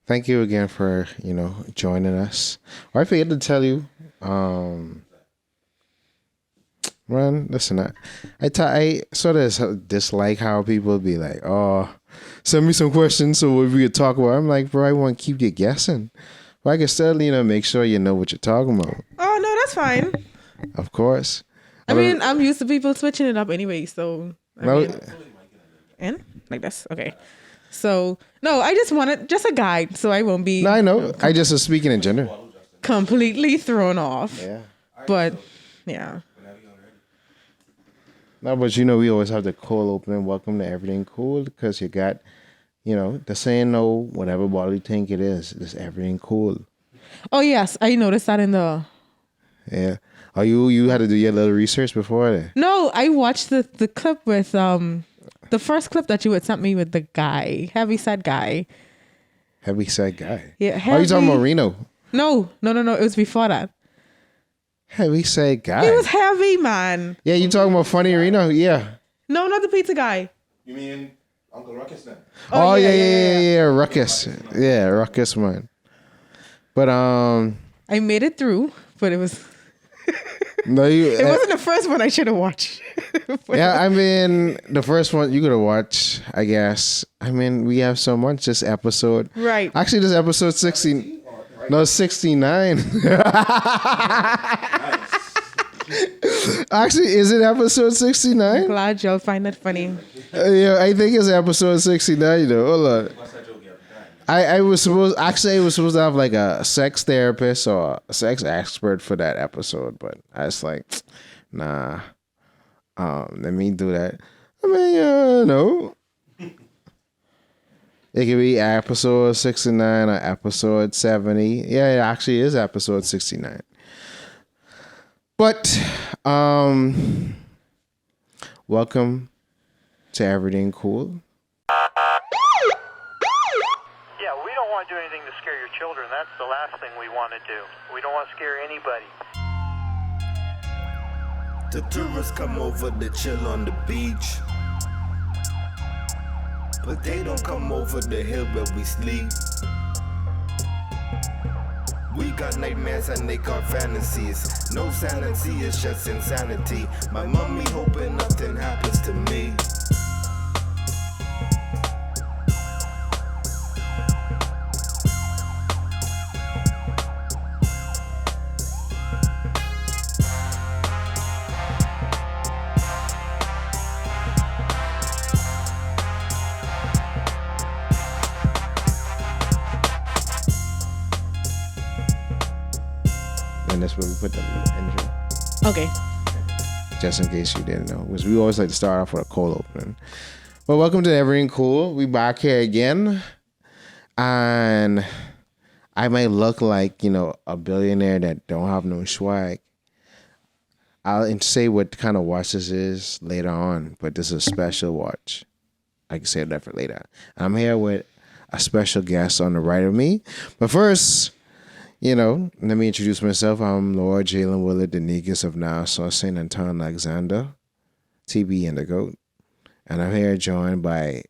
thank you again for, joining us. I forget to tell you, man, listen, I sort of dislike how people be like, oh, send me some questions so we could talk about it. I'm like, bro, I want to keep you guessing. But I can still, make sure you know what you're talking about. Oh, no, that's fine. Of course. I mean, I'm used to people switching it up anyway, so. And like this, okay. So no, I just wanted just a guide, so I won't be. No, I know. I just was speaking in general. Completely thrown off. Yeah. But yeah. No, but we always have the cold opening. Welcome to Erryting Kool, because you got, the saying no, whatever bottle you think it is, it's Erryting Kool. Oh yes, I noticed that in the. Yeah. Oh, you had to do your little research before that? No, I watched the clip with the first clip that you had sent me with the guy, heavyset guy. Heavyset guy. Yeah. Are you talking about Reno? No. It was before that. Heavyset guy. He was heavy, man. Yeah, you talking about Funny Reno? Yeah. No, not the pizza guy. You mean Uncle Ruckus then? Oh yeah, Ruckus. Yeah, Ruckus, man. But I made it through, but it was. No, it wasn't the first one I should have watched. Yeah, I mean, the first one you could have watched, I guess. I mean, we have so much this episode. Right. Actually, this episode 60. No, 69. Actually, is it episode 69? Glad y'all find that funny. Yeah, I think it's episode 69, Hold on. I was supposed to have like a sex therapist or a sex expert for that episode, but I was like, nah. Let me do that. I mean, no. It could be episode 69 or episode 70. Yeah, it actually is episode 69. But welcome to Erryting Kool. Do anything to scare your children. That's the last thing we want to do. We don't want to scare anybody. The tourists come over to chill on the beach, but they don't come over the hill where we sleep. We got nightmares and they got fantasies. No sanity, it's just insanity. My mommy hoping nothing happens to me. And that's where we put the intro. Okay. Just in case you didn't know. Because we always like to start off with a cold opening. Well, welcome to Erryting Kool. We back here again. And I might look like, a billionaire that don't have no swag. I'll say what kind of watch this is later on. But this is a special watch. I can say that for later. I'm here with a special guest on the right of me. But first, let me introduce myself. I'm Lord Jalen Willard, the Negus of Nassau, St. Anton Alexander, TB and the GOAT. And I'm here joined by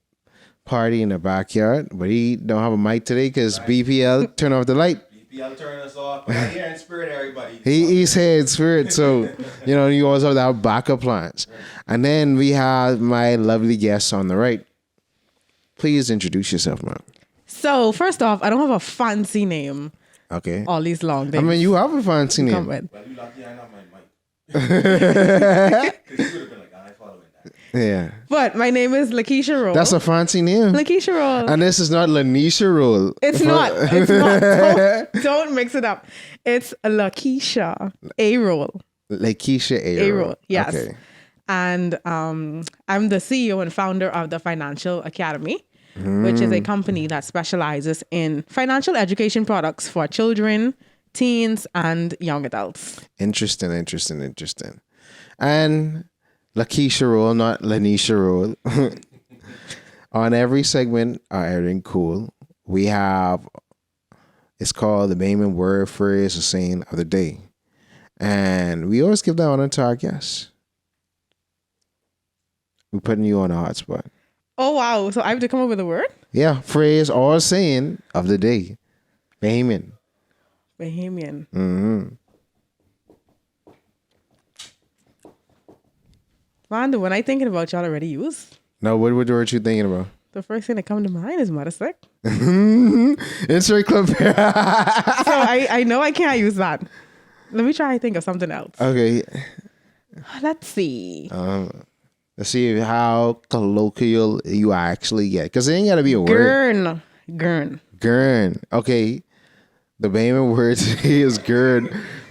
Party in the backyard. But he don't have a mic today because BPL turned off the light. BPL turned us off. We're here in spirit, everybody. He's here in spirit. So, you always have to have backup plans. And then we have my lovely guest on the right. Please introduce yourself, man. So, first off, I don't have a fancy name. Okay. All these long things. I mean, you have a fancy name. Well, you lucky I got my mic. Because you would have been like, I following that. Yeah. But my name is Lakeisha Rolle. That's a fancy name. Lakeisha Rolle. And this is not Lanisha Rolle. It's not. It's not. Don't mix it up. It's Lakeisha A Rolle. Lakeisha A Rolle. Yes. Okay. And I'm the CEO and founder of the Financial Academy, which is a company that specializes in financial education products for children, teens, and young adults. Interesting. And Lakeisha Rolle, not Lanisha Rolle. On every segment of Erryting Kool, we have, it's called the main word, phrase, or saying of the day. And we always give that honor to our guests. We're putting you on a hot spot. Oh, wow. So I have to come up with a word? Yeah, phrase or saying of the day. Bahamian. Bahamian. Man, the one I thinking about y'all already used. No, what word you thinking about? The first thing that come to mind is mother sick. Insert clip here. So I know I can't use that. Let me try to think of something else. Okay. Let's see. Let's see how colloquial you actually get. Because it ain't got to be a word. Gurn. Gurn. Okay. The Bahamian word today is gurn.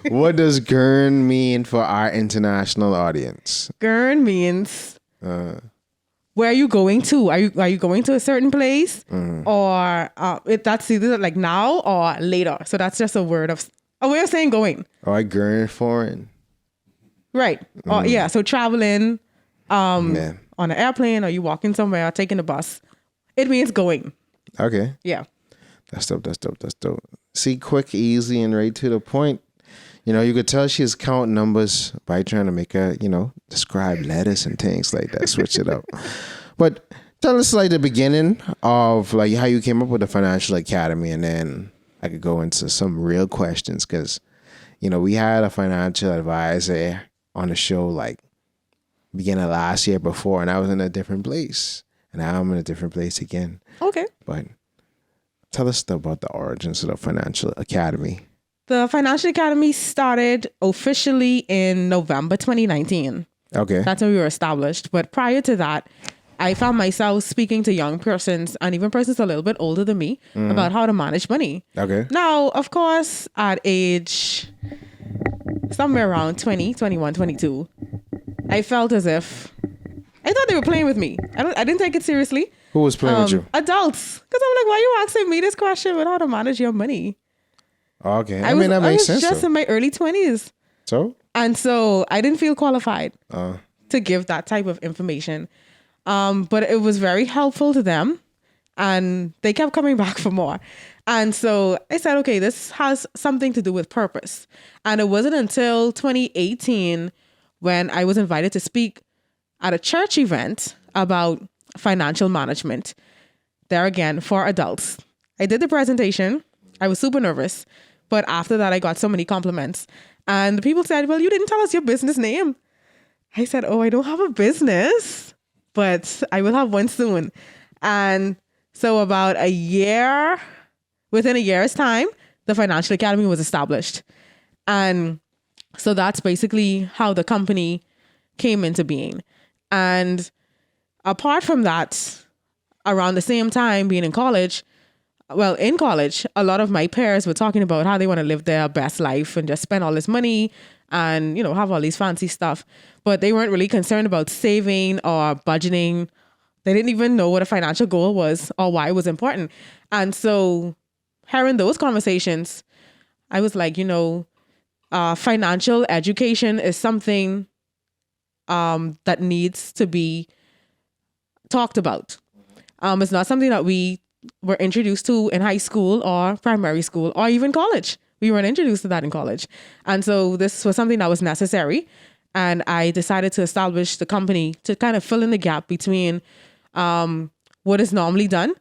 What does gurn mean for our international audience? Gurn means where are you going to? Are you going to a certain place? Or that's either like now or later. So that's just a way of saying going. Oh, I gurn foreign. Right. Or yeah. So traveling Yeah. on an airplane, or you walking somewhere, or taking a bus. It means going. Okay. Yeah. That's dope. See, quick, easy, and right to the point. You know, you could tell she's counting numbers by trying to make her, describe letters and things like that. Switch it up. But tell us like the beginning of like how you came up with the Financial Academy, and then I could go into some real questions because, we had a financial advisor on the show like beginning of last year before, and I was in a different place, and now I'm in a different place again. Okay. But tell us about the origins of the Financial Academy. The Financial Academy started officially in November 2019. Okay. That's when we were established. But prior to that, I found myself speaking to young persons and even persons a little bit older than me about how to manage money. Okay. Now, of course, at age somewhere around 20, 21, 22, I felt as if I thought they were playing with me. I didn't take it seriously. Who was playing with you? Adults. Because I'm like, why are you asking me this question about how to manage your money? Okay. I mean, that makes sense. I was just in my early 20s. So? And so I didn't feel qualified to give that type of information. But it was very helpful to them. And they kept coming back for more. And so I said, okay, this has something to do with purpose. And it wasn't until 2018 when I was invited to speak at a church event about financial management. There again, for adults. I did the presentation. I was super nervous. But after that, I got so many compliments. And the people said, well, you didn't tell us your business name. I said, oh, I don't have a business, but I will have one soon. And so about within a year's time, the Financial Academy was established. And so that's basically how the company came into being. And apart from that, around the same time being in college, a lot of my peers were talking about how they want to live their best life and just spend all this money and, have all these fancy stuff. But they weren't really concerned about saving or budgeting. They didn't even know what a financial goal was or why it was important. And so hearing those conversations, I was like, financial education is something that needs to be talked about. It's not something that we were introduced to in high school or primary school or even college. We weren't introduced to that in college. And so this was something that was necessary. And I decided to establish the company to kind of fill in the gap between what is normally done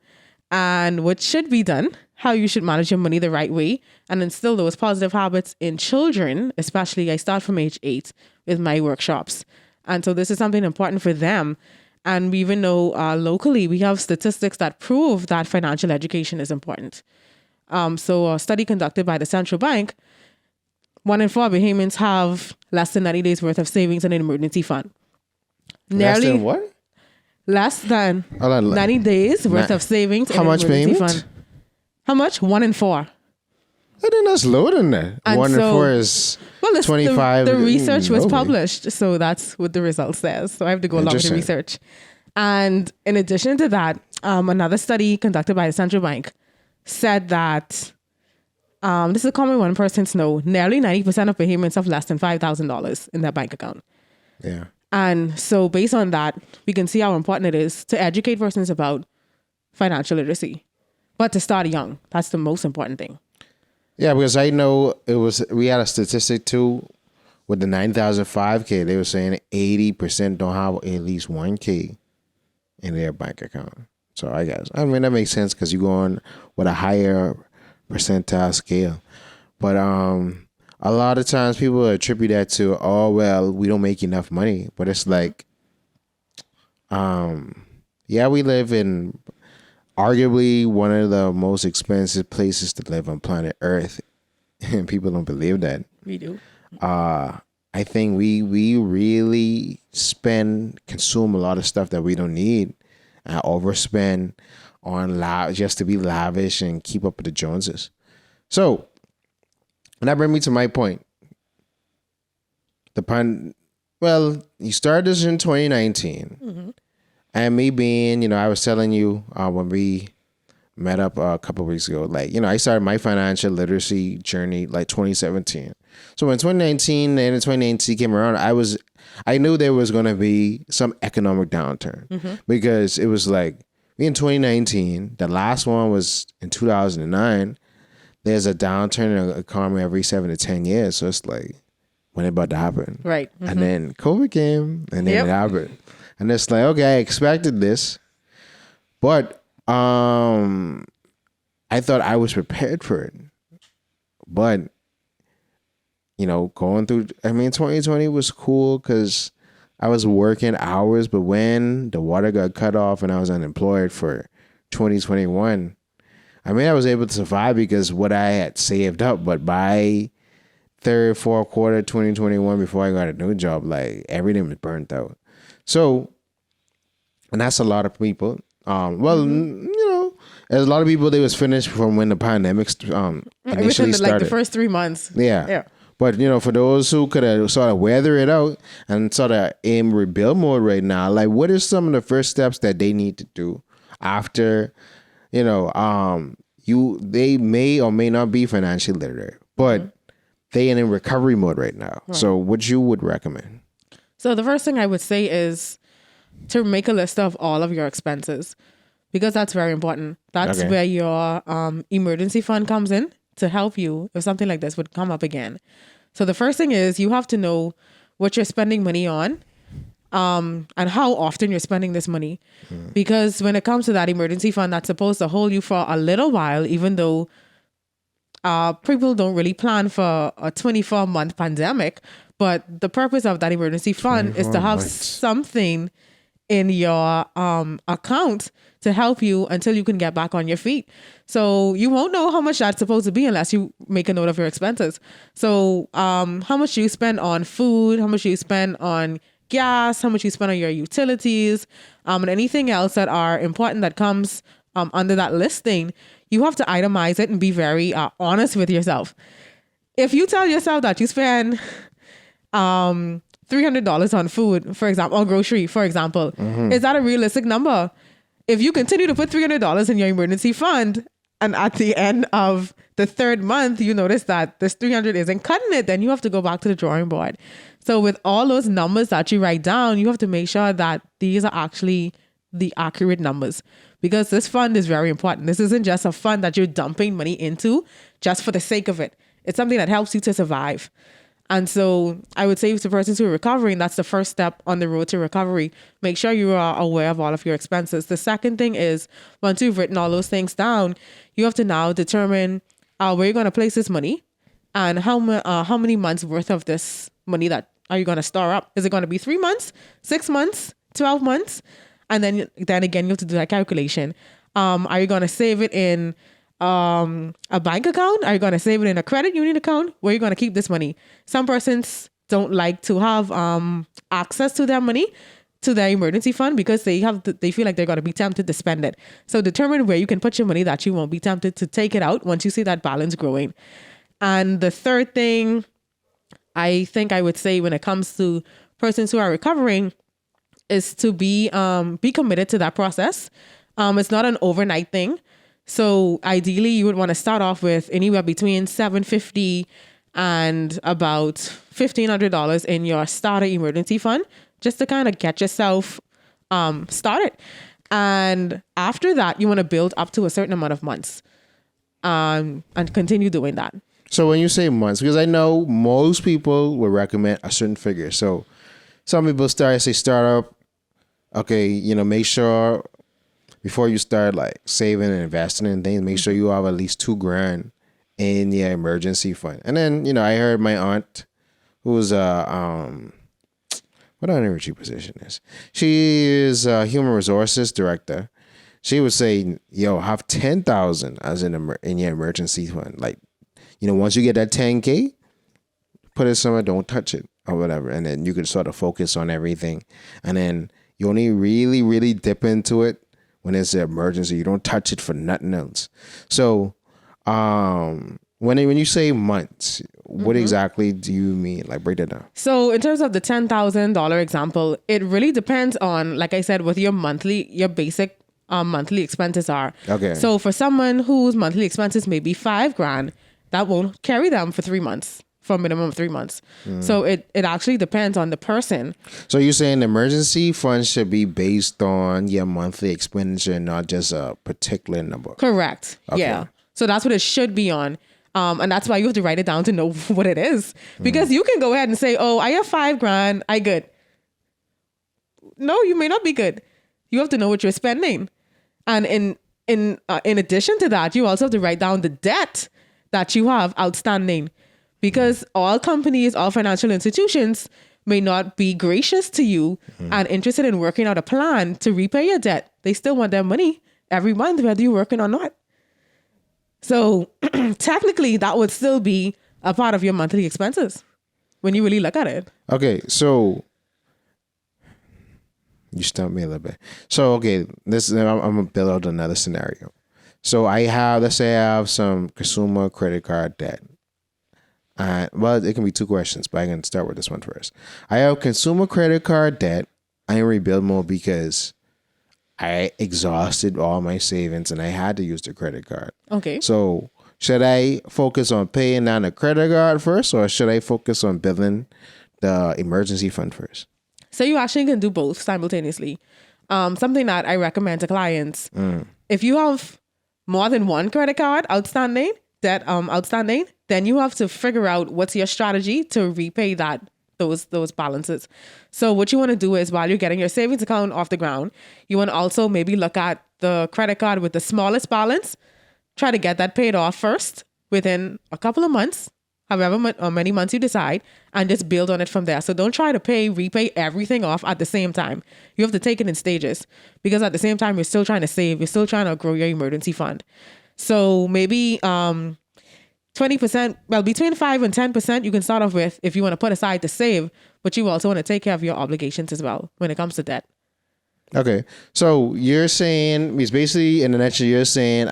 and what should be done, how you should manage your money the right way, and instill those positive habits in children. Especially, I start from age 8 with my workshops. And so this is something important for them. And we even know locally, we have statistics that prove that financial education is important. So a study conducted by the central bank, 1 in 4 Bahamians have less than 90 days worth of savings in an emergency fund. Less than what? Less than 90 days worth of savings in an emergency fund. How much? 1 in 4. I think that's lower than that. And 1 in 4 is 25. The research was published, so that's what the result says. So I have to go along with the research. And in addition to that, another study conducted by the central bank said that this is a common one persons know. Nearly 90% of Bahamians have less than $5,000 in their bank account. Yeah. And so based on that, we can see how important it is to educate persons about financial literacy. But to start young, that's the most important thing. Yeah, because I know we had a statistic too with the 9,005K. They were saying 80% don't have at least 1K in their bank account. So I guess, I mean, that makes sense because you go on with a higher percentile scale. But a lot of times people attribute that to, oh, well, we don't make enough money. But it's like, yeah, we live in arguably one of the most expensive places to live on planet Earth. And people don't believe that. We do. I think we really consume a lot of stuff that we don't need and overspend on just to be lavish and keep up with the Joneses. So, and that brings me to my point. You started this in 2019. Mm-hmm. And me being, I was telling you when we met up a couple of weeks ago, like, I started my financial literacy journey like 2017. So when 2019 and 2019 came around, I knew there was going to be some economic downturn because it was like in 2019, the last one was in 2009. There's a downturn in the economy every 7 to 10 years. So it's like, when it about to happen? Right. Mm-hmm. And then COVID came and then it happened. And it's like, okay, I expected this, but I thought I was prepared for it. But, going through, 2020 was cool because I was working hours, but when the water got cut off and I was unemployed for 2021, I was able to survive because what I had saved up, but by third, fourth quarter 2021, before I got a new job, like everything was burnt out. So, and that's a lot of people. There's a lot of people, they was finished from when the pandemic initially started. Like the first 3 months. Yeah. But, for those who could have sort of weather it out and sort of in rebuild mode right now, like what are some of the first steps that they need to do after, they may or may not be financially literate, but they in recovery mode right now. Right. So what you would recommend? So the first thing I would say is to make a list of all of your expenses, because that's very important. That's where your emergency fund comes in to help you if something like this would come up again. So the first thing is you have to know what you're spending money on and how often you're spending this money. Because when it comes to that emergency fund, that's supposed to hold you for a little while, even though people don't really plan for a 24-month pandemic. But the purpose of that emergency fund is to have something in your account to help you until you can get back on your feet. So you won't know how much that's supposed to be unless you make a note of your expenses. So how much you spend on food, how much you spend on gas, how much you spend on your utilities, and anything else that are important that comes under that listing, you have to itemize it and be very honest with yourself. If you tell yourself that you spend $300 on food, for example, or grocery, for example, is that a realistic number? If you continue to put $300 in your emergency fund and at the end of the third month, you notice that this 300 isn't cutting it, then you have to go back to the drawing board. So with all those numbers that you write down, you have to make sure that these are actually the accurate numbers, because this fund is very important. This isn't just a fund that you're dumping money into just for the sake of it. It's something that helps you to survive. And so I would say to persons who are recovering, that's the first step on the road to recovery. Make sure you are aware of all of your expenses. The second thing is, once you've written all those things down, you have to now determine where you're going to place this money and how many months worth of this money that are you going to store up. Is it going to be 3 months, 6 months, 12 months? And then again, you have to do that calculation. Are you going to save it in a bank account? Are you going to save it in a credit union account? Where are you going to keep this money? Some persons don't like to have access to their money, to their emergency fund, because they feel like they're going to be tempted to spend it. So determine where you can put your money that you won't be tempted to take it out once you see that balance growing. And the third thing I think I would say when it comes to persons who are recovering is to be committed to that process. It's not an overnight thing. So ideally, you would want to start off with anywhere between $750 and about $1,500 in your starter emergency fund, just to kind of get yourself started. And after that, you want to build up to a certain amount of months and continue doing that. So when you say months, because I know most people will recommend a certain figure. So some people start up okay, make sure before you start like saving and investing in things, make sure you have at least $2,000 in your emergency fund. And then, I heard my aunt, who's what I don't know what she position is. She is a human resources director. She would say, yo, have 10,000 as in your emergency fund. Like, once you get that 10K, put it somewhere, don't touch it or whatever. And then you could sort of focus on everything. And then you only really, really dip into it when it's an emergency. You don't touch it for nothing else. So when you say months, what exactly do you mean? Like, break that down. So in terms of the $10,000 example, it really depends on, like I said, what your basic monthly expenses are. Okay. So for someone whose monthly expenses may be $5,000, that won't carry them for 3 months, for a minimum of 3 months. So it actually depends on the person. So you're saying the emergency fund should be based on your monthly expenditure, not just a particular number. Correct. Okay. Yeah. So that's what it should be on. And that's why you have to write it down to know what it is. Because you can go ahead and say, oh, I have $5,000, I good. No, you may not be good. You have to know what you're spending. And in addition to that, you also have to write down the debt that you have outstanding. Because all companies, all financial institutions may not be gracious to you and interested in working out a plan to repay your debt. They still want their money every month, whether you're working or not. So technically, that would still be a part of your monthly expenses when you really look at it. Okay, so you stumped me a little bit. So, okay, I'm going to build out another scenario. So let's say I have some consumer credit card debt. Well, it can be 2 questions, but I can start with this one first. I have consumer credit card debt. I'm in rebuild mode because I exhausted all my savings and I had to use the credit card. Okay. So should I focus on paying down the credit card first, or should I focus on building the emergency fund first? So you actually can do both simultaneously. Something that I recommend to clients, if you have more than one credit card outstanding, then you have to figure out what's your strategy to repay those balances. So what you want to do is, while you're getting your savings account off the ground, you want to also maybe look at the credit card with the smallest balance, try to get that paid off first within a couple of months, however many months you decide, and just build on it from there. So don't try to repay everything off at the same time. You have to take it in stages, because at the same time, you're still trying to save, you're still trying to grow your emergency fund. So maybe 20%, well, between 5 and 10% you can start off with if you want to put aside to save, but you also want to take care of your obligations as well when it comes to debt. Okay. So you're saying, it's basically, in a nutshell, you're saying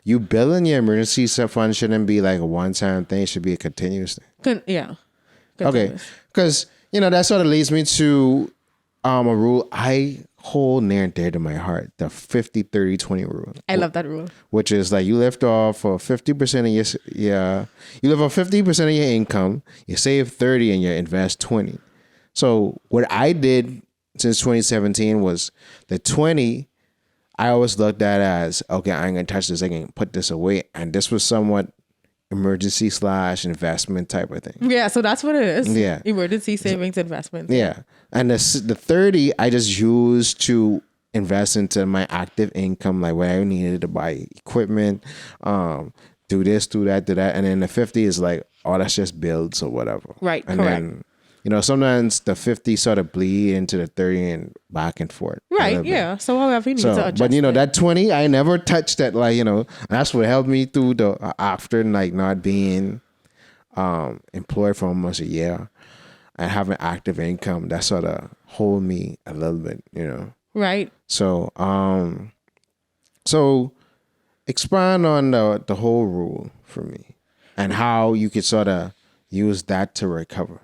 you building your emergency fund shouldn't be like a one-time thing. It should be a continuous thing. Yeah. Okay. Continuous. Because, that sort of leads me to a rule I hold near and dear to my heart, the 50-30-20 rule. I love that rule. Which is like you live off for 50% of you live on 50% of your income, you save 30 and you invest 20. So what I did since 2017 was the 20 I always looked at as, okay, I ain't gonna touch this, I can put this away. And this was somewhat emergency / investment type of thing. Yeah, so that's what it is. Yeah. Emergency savings investment. Yeah. And the 30 I just used to invest into my active income, like when I needed to buy equipment, do this, do that, do that. And then the 50 is like, oh, that's just builds or whatever. Right, and correct. Then, sometimes the 50 sort of bleed into the 30 and back and forth. Right, yeah. So however you need to adjust. But that 20, I never touched that. Like, that's what helped me through the after like not being employed for almost a year and having active income. That sort of hold me a little bit, Right. So expand on the whole rule for me and how you could sort of use that to recover.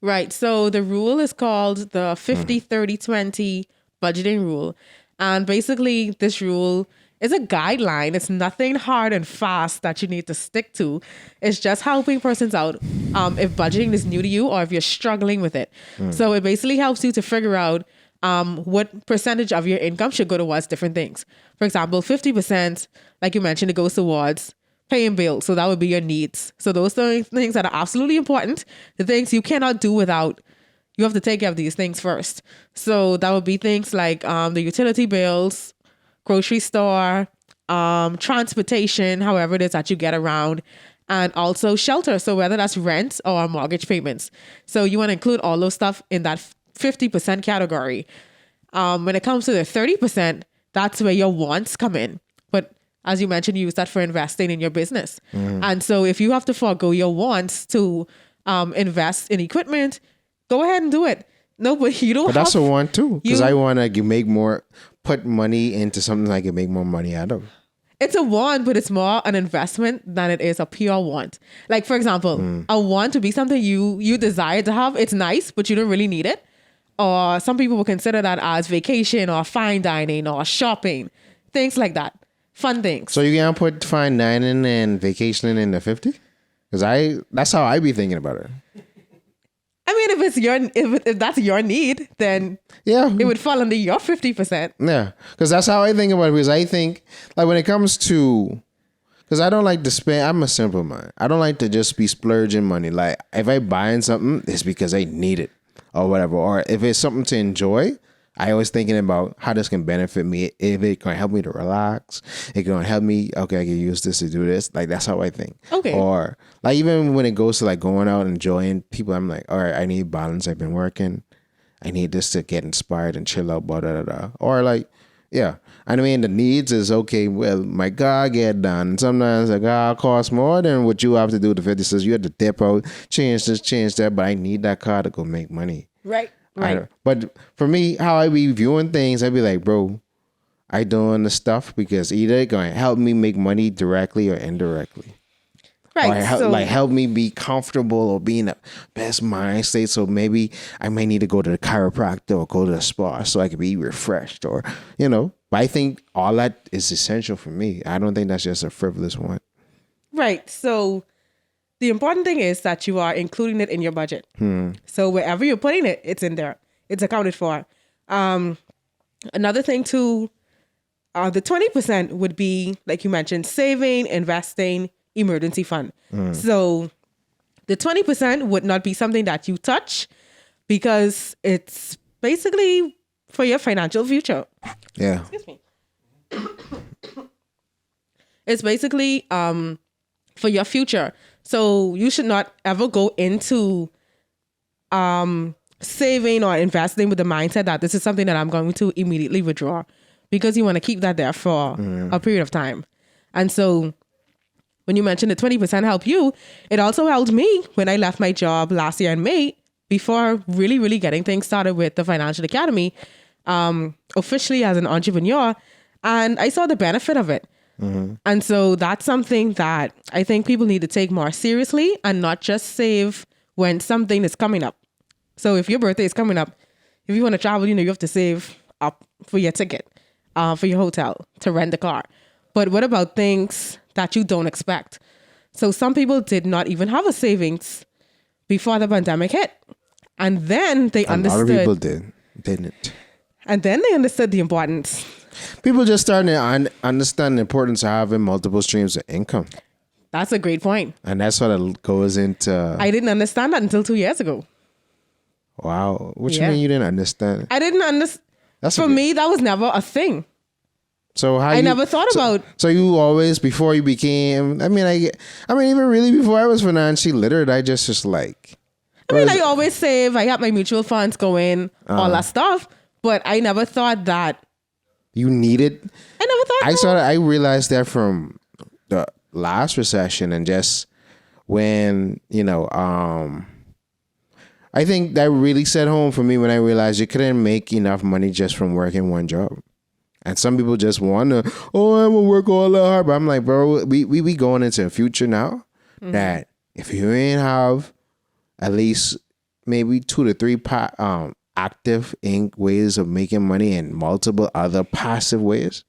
Right. So the rule is called the 50-30-20 budgeting rule. And basically this rule is a guideline. It's nothing hard and fast that you need to stick to. It's just helping persons out if budgeting is new to you or if you're struggling with it. So it basically helps you to figure out what percentage of your income should go towards different things. For example, 50%, like you mentioned, it goes towards paying bills. So that would be your needs. So those are things that are absolutely important, the things you cannot do without you have to take care of these things first. So that would be things like the utility bills, grocery store, transportation, however it is that you get around, and also shelter. So whether that's rent or mortgage payments. So you want to include all those stuff in that 50% category. When it comes to the 30%, that's where your wants come in. But as you mentioned, you use that for investing in your business. And so if you have to forego your wants to invest in equipment, go ahead and do it. No, but you don't But have... that's a want too. Because you- I want to make more, put money into something I can make more money out of. It's a want, but it's more an investment than it is a pure want. Like, for example, a want to be something you desire to have. It's nice, but you don't really need it. Or some people will consider that as vacation or fine dining or shopping, things like that. Fun things. So you can't put fine dining and vacationing in the 50? Because that's how I be thinking about it. I mean, if that's your need, then Yeah. it would fall under your 50%. Yeah. Because that's how I think about it. Because I think, like, when it comes to, because I don't like to spend, I'm a simple man. I don't like to just be splurging money. Like, if I buying something, it's because I need it or whatever. Or if it's something to enjoy, I always thinking about how this can benefit me. If it can help me to relax, it can help me. Okay, I can use this to do this. Like, that's how I think. Okay. Or like, even when it goes to like going out and enjoying people, I'm like, all right, I need balance. I've been working. I need this to get inspired and chill out. Blah, blah, blah, blah. Or like, yeah. I mean, the needs is okay. Well, my car get done. Sometimes a car costs more than what you have to do. The 50 says you have to dip out, change this, change that. But I need that car to go make money. Right. Right. But for me, how I be viewing things, I'd be like, bro, I doing the stuff because either it's going to help me make money directly or indirectly. Right. Or help me be comfortable or be in the best mind state. So maybe I may need to go to the chiropractor or go to the spa so I can be refreshed or, But I think all that is essential for me. I don't think that's just a frivolous one. Right. So the important thing is that you are including it in your budget. So wherever you're putting it, it's in there. It's accounted for. Another thing too, the 20% would be, like you mentioned, saving, investing, emergency fund. So the 20% would not be something that you touch because it's basically for your financial future. Yeah. Excuse me. It's basically for your future. So you should not ever go into saving or investing with the mindset that this is something that I'm going to immediately withdraw, because you want to keep that there for a period of time. And so when you mentioned the 20% help you, it also helped me when I left my job last year in May, before really, really getting things started with the Financial Academy, officially as an entrepreneur. And I saw the benefit of it. And so that's something that I think people need to take more seriously and not just save when something is coming up. So if your birthday is coming up, if you want to travel, you have to save up for your ticket, for your hotel, to rent the car. But what about things that you don't expect? So some people did not even have a savings before the pandemic hit. And then they understood. A lot of people didn't. And then they understood the importance. People just starting to understand the importance of having multiple streams of income. That's a great point. And that's what it goes into. I didn't understand that until 2 years ago. Wow. What you Yeah. mean you didn't understand? I didn't understand. For me, that was never a thing. So I never thought about. So you always, before you became, I mean, even really before I was financially literate, I just like. I always save. I have my mutual funds going, all that stuff. But I never thought that. You needed. I never thought. I realized that from the last recession, and just when I think that really set home for me when I realized you couldn't make enough money just from working one job. And some people just want to, I'm going to work all that hard. But I'm like, bro, we going into a future now that if you ain't have at least maybe 2 to 3 active ways of making money and multiple other passive ways,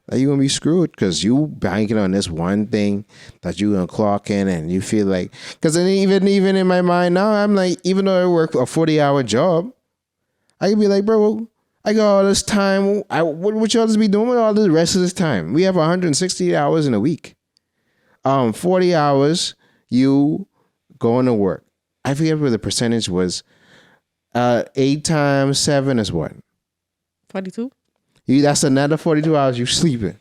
that you're going to be screwed, because you banking on this one thing that you're going to clock in, and you feel like, because even in my mind now, I'm like, even though I work a 40-hour job, I can be like, bro, I got all this time. What y'all just be doing with all the rest of this time? We have 160 hours in a week. 40 hours, you going to work. I forget what the percentage was. 8 times 7 is what? 42. That's another 42 hours you sleeping.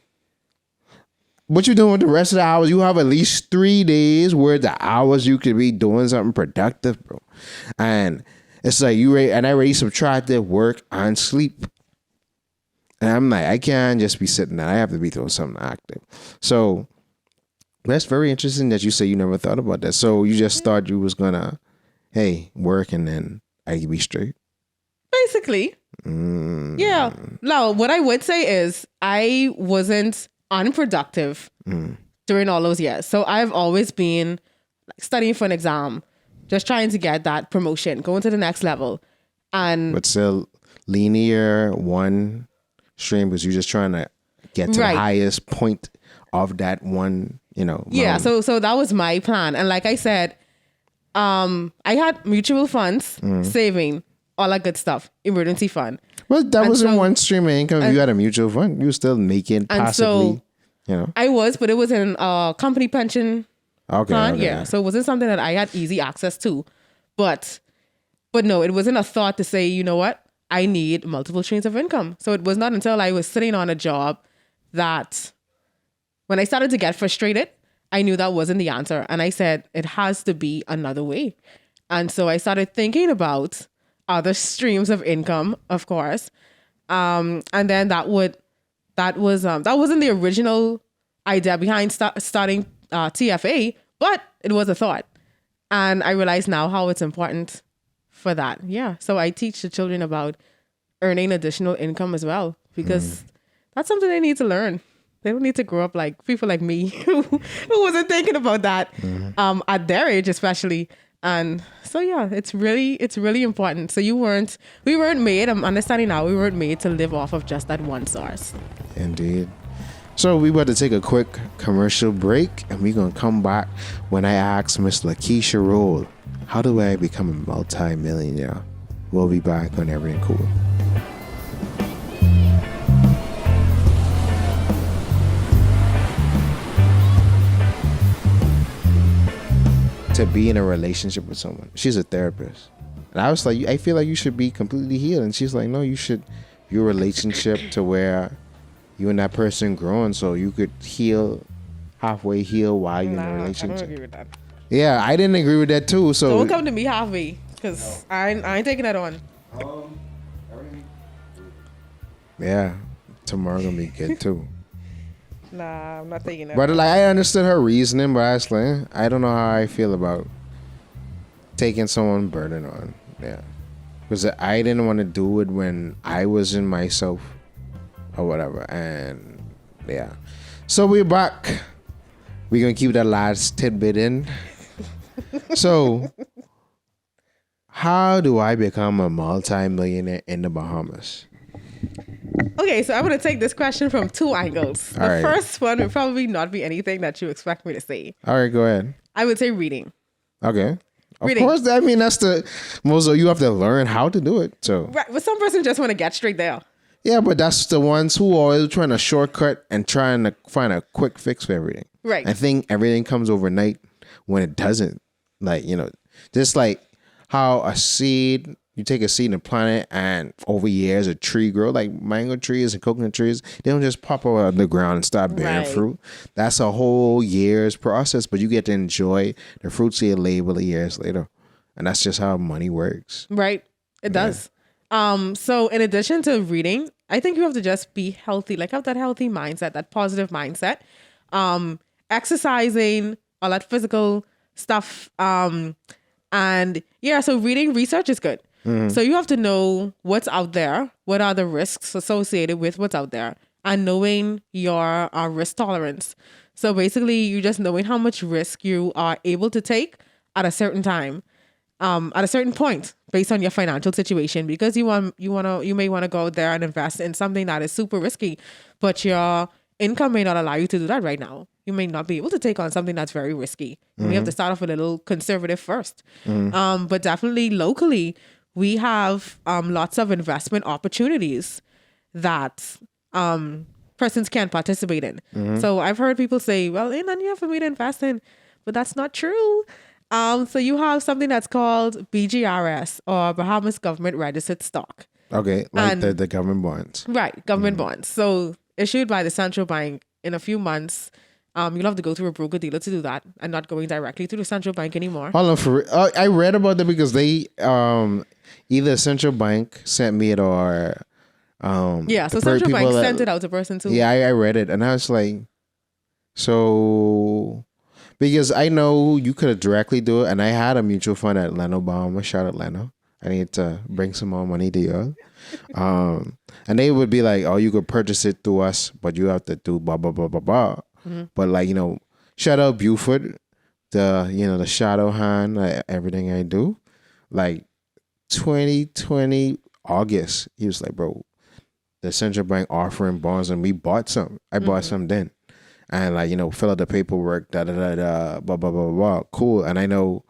What you doing with the rest of the hours? You have at least 3 days worth of hours you could be doing something productive, bro. And it's like and I already subtracted work and sleep. And I'm like, I can't just be sitting there. I have to be doing something active. So that's very interesting that you say you never thought about that. So you just thought you was gonna, hey, work and then I could be straight. Basically. Yeah. Now, what I would say is I wasn't unproductive during all those years. So I've always been like studying for an exam, just trying to get that promotion, going to the next level. But still linear one stream because you're just trying to get to the highest point of that one, Yeah, so that was my plan. And like I said, I had mutual funds, saving, all that good stuff, emergency fund. Well, that wasn't one stream of income. If you had a mutual fund, you were still making possibly, I was, but it was in a company pension plan. Yeah, so it wasn't something that I had easy access to. But no, it wasn't a thought to say, you know what, I need multiple streams of income. So it was not until I was sitting on a job that when I started to get frustrated, I knew that wasn't the answer. And I said, it has to be another way. And so I started thinking about other streams of income, of course. And then that wasn't the original idea behind starting TFA, but it was a thought. And I realize now how it's important for that. Yeah. So I teach the children about earning additional income as well, because that's something they need to learn. They don't need to grow up like people like me who wasn't thinking about that at their age, especially. And so, yeah, it's really important. So we weren't made, I'm understanding now, we weren't made to live off of just that one source. Indeed. So we about to take a quick commercial break, and we're going to come back when I ask Miss Lakeisha Rolle, how do I become a multi-millionaire? We'll be back on Erryting Kool. To be in a relationship with someone. She's a therapist. And I was like, I feel like you should be completely healed. And she's like, no, you should, your relationship to where you and that person growing so you could halfway heal while you're in a relationship. I don't agree with that. Yeah, I didn't agree with that too. So don't come to me halfway, because I ain't taking that on. Yeah, tomorrow gonna be good too. Nah, I'm not taking that. But like, I understood her reasoning, but I was like, I don't know how I feel about taking someone's burden on. Yeah, because I didn't want to do it when I was in myself or whatever. And yeah, so we're back. We're gonna keep that last tidbit in. So, how do I become a multi-millionaire in the Bahamas? Okay, so I'm going to take this question from two angles. The first one would probably not be anything that you expect me to say. All right, go ahead. I would say reading. Okay. Of course, I mean, that's the most of you have to learn how to do it. So, right, but some person just want to get straight there. Yeah, but that's the ones who are always trying to shortcut and trying to find a quick fix for everything. Right. I think everything comes overnight when it doesn't. Like, just like how a seed, you take a seed and plant it, and over years a tree grow. Like mango trees and coconut trees, they don't just pop out of the ground and start bearing fruit. That's a whole year's process, but you get to enjoy the fruits of your labor years later. And that's just how money works. Right. It does. So in addition to reading, I think you have to just be healthy, like have that healthy mindset, that positive mindset, exercising, all that physical stuff. And yeah, so reading research is good. So you have to know what's out there, what are the risks associated with what's out there, and knowing your risk tolerance. So basically, you just knowing how much risk you are able to take at a certain time, at a certain point, based on your financial situation, because you may want to go out there and invest in something that is super risky, but your income may not allow you to do that right now. You may not be able to take on something that's very risky. You have to start off a little conservative first. But definitely locally, we have lots of investment opportunities that persons can participate in. So I've heard people say, well, ain't nothing here for me to invest in, but that's not true. So you have something that's called BGRS, or Bahamas Government Registered Stock. Okay, like And- the government bonds. Right, government bonds. So issued by the central bank in a few months. You'll have to go through a broker dealer to do that, and not going directly to the central bank anymore. Hold on I read about that because they either central bank sent me it or Yeah, so the central bank people that- sent it out to person too. Yeah, I read it and I was like, so because I know you could have directly do it, and I had a mutual fund at Leno Bahamas. Shout out Leno. I need to bring some more money to you. And they would be like, oh, you could purchase it through us, but you have to do blah blah blah blah blah. But like, you know, shout out Buford, the shadow hand, everything I do. Like 2020 August, he was like, bro, the central bank offering bonds, and we bought some. I bought some then. And like, fill out the paperwork, blah blah blah blah. Cool. And I know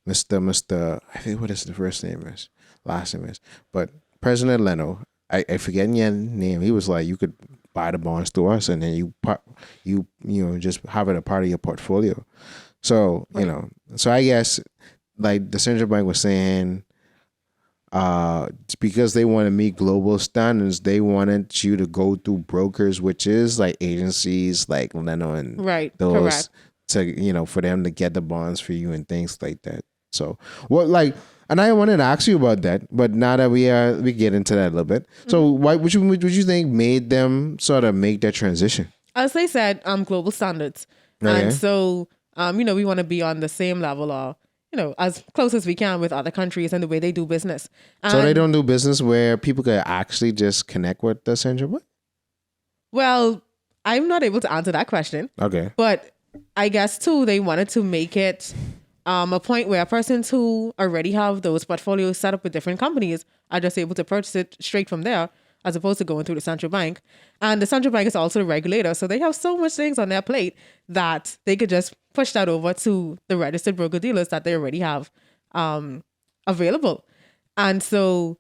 Mr. I think what is the first name is, last name is, but President Leno, I forget your name. He was like, you could buy the bonds through us, and then you just have it a part of your portfolio. So so I guess like the central bank was saying, because they want to meet global standards, they wanted you to go through brokers, which is like agencies like Leno and Right, those correct. to for them to get the bonds for you and things like that. So and I wanted to ask you about that, but now that we get into that a little bit. So why would you think made them sort of make that transition? As they said, global standards. Okay. And so, we want to be on the same level, or, as close as we can with other countries and the way they do business. So they And- don't do business where people could actually just connect with the central bank? Well, I'm not able to answer that question, Okay. but I guess too, they wanted to make it a point where persons who already have those portfolios set up with different companies are just able to purchase it straight from there, as opposed to going through the central bank. And the central bank is also the regulator, so they have so much things on their plate that they could just push that over to the registered broker dealers that they already have available. And so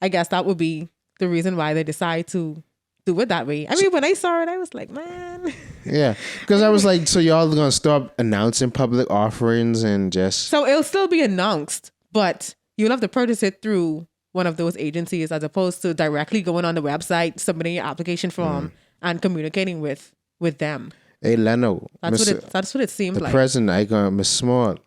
I guess that would be the reason why they decide to do it that way. I mean, when I saw it, I was like, man. Yeah, because I was like, so y'all gonna stop announcing public offerings and just So it'll still be announced, but you'll have to purchase it through one of those agencies, as opposed to directly going on the website, submitting your application form, and communicating with them. hey Leno, That's what it seemed the like. president, I gonna Miss Small,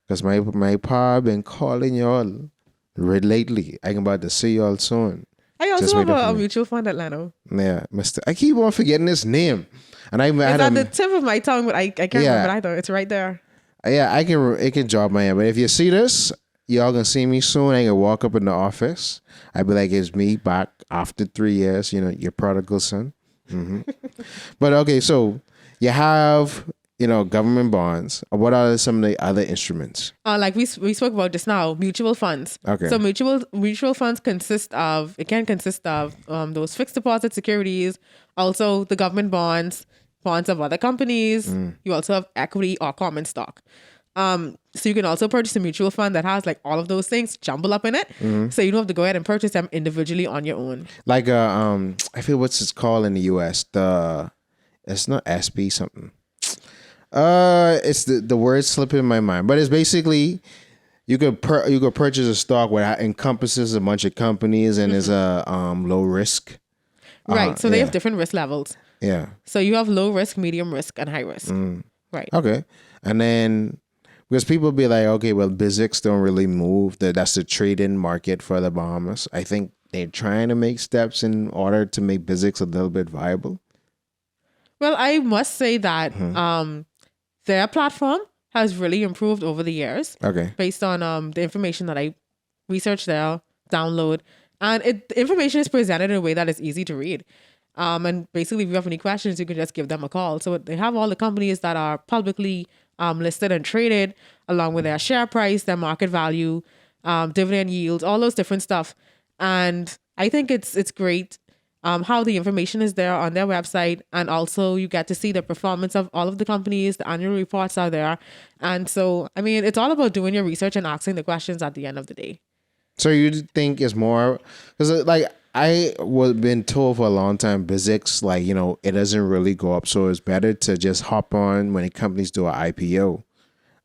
because my pa been calling y'all lately. I'm about to see y'all soon. I Just also wait have up for a me. mutual fund at Leno. Yeah, Mister. I keep on forgetting his name, and I It's had at a, the tip of my tongue, but I can't Yeah. remember either. It's right there. yeah. It can drop my head, but if you see this, y'all gonna see me soon. I can walk up in the office. I be like, it's me back after 3 years. Your prodigal son. But okay, so you have government bonds. What are some of the other instruments? Like we spoke about just now, mutual funds. Okay. So mutual funds can consist of those fixed deposit securities, also the government bonds of other companies. You also have equity or common stock. So you can also purchase a mutual fund that has like all of those things jumbled up in it. So you don't have to go ahead and purchase them individually on your own. Like I feel what's it's called in the U.S. It's not SB something. It's the word slipping in my mind, but it's basically you could purchase a stock where it encompasses a bunch of companies and is a low risk. Right. So they yeah. have different risk levels. Yeah. So you have low risk, medium risk, and high risk. Right. Okay. And then because people be like, okay, well, BizX don't really move. That's the trade-in market for the Bahamas. I think they're trying to make steps in order to make BizX a little bit viable. Well, I must say that their platform has really improved over the years. Okay. Based on the information that I researched there, download, and the information is presented in a way that is easy to read. And basically, if you have any questions, you can just give them a call. So they have all the companies that are publicly listed and traded, along with their share price, their market value, dividend yields, all those different stuff. And I think it's great how the information is there on their website, and also you get to see the performance of all of the companies. The annual reports are there, and so I mean, it's all about doing your research and asking the questions at the end of the day. So you think it's more because like I was been told for a long time, BizX it doesn't really go up, so it's better to just hop on when the companies do an IPO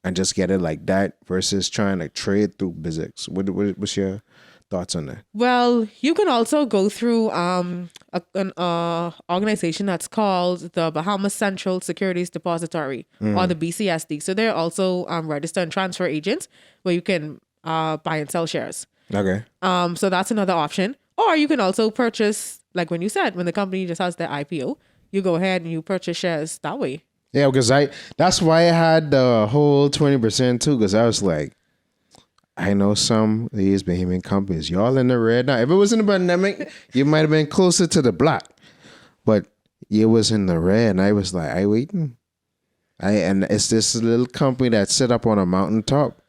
and just get it like that versus trying to trade through BizX? What's your thoughts on that? Well, you can also go through an organization that's called the Bahamas Central Securities Depository, or the BCSD. So they're also registered and transfer agents where you can buy and sell shares. Okay. So that's another option. Or you can also purchase, like when you said, when the company just has their IPO, you go ahead and you purchase shares that way. Yeah, because that's why I had the whole 20% too, because I was like, I know some of these behemoth companies, y'all in the red now. If it was in the pandemic, you might have been closer to the block, but it was in the red, and I was like, I waiting. And it's this little company that sit up on a mountaintop.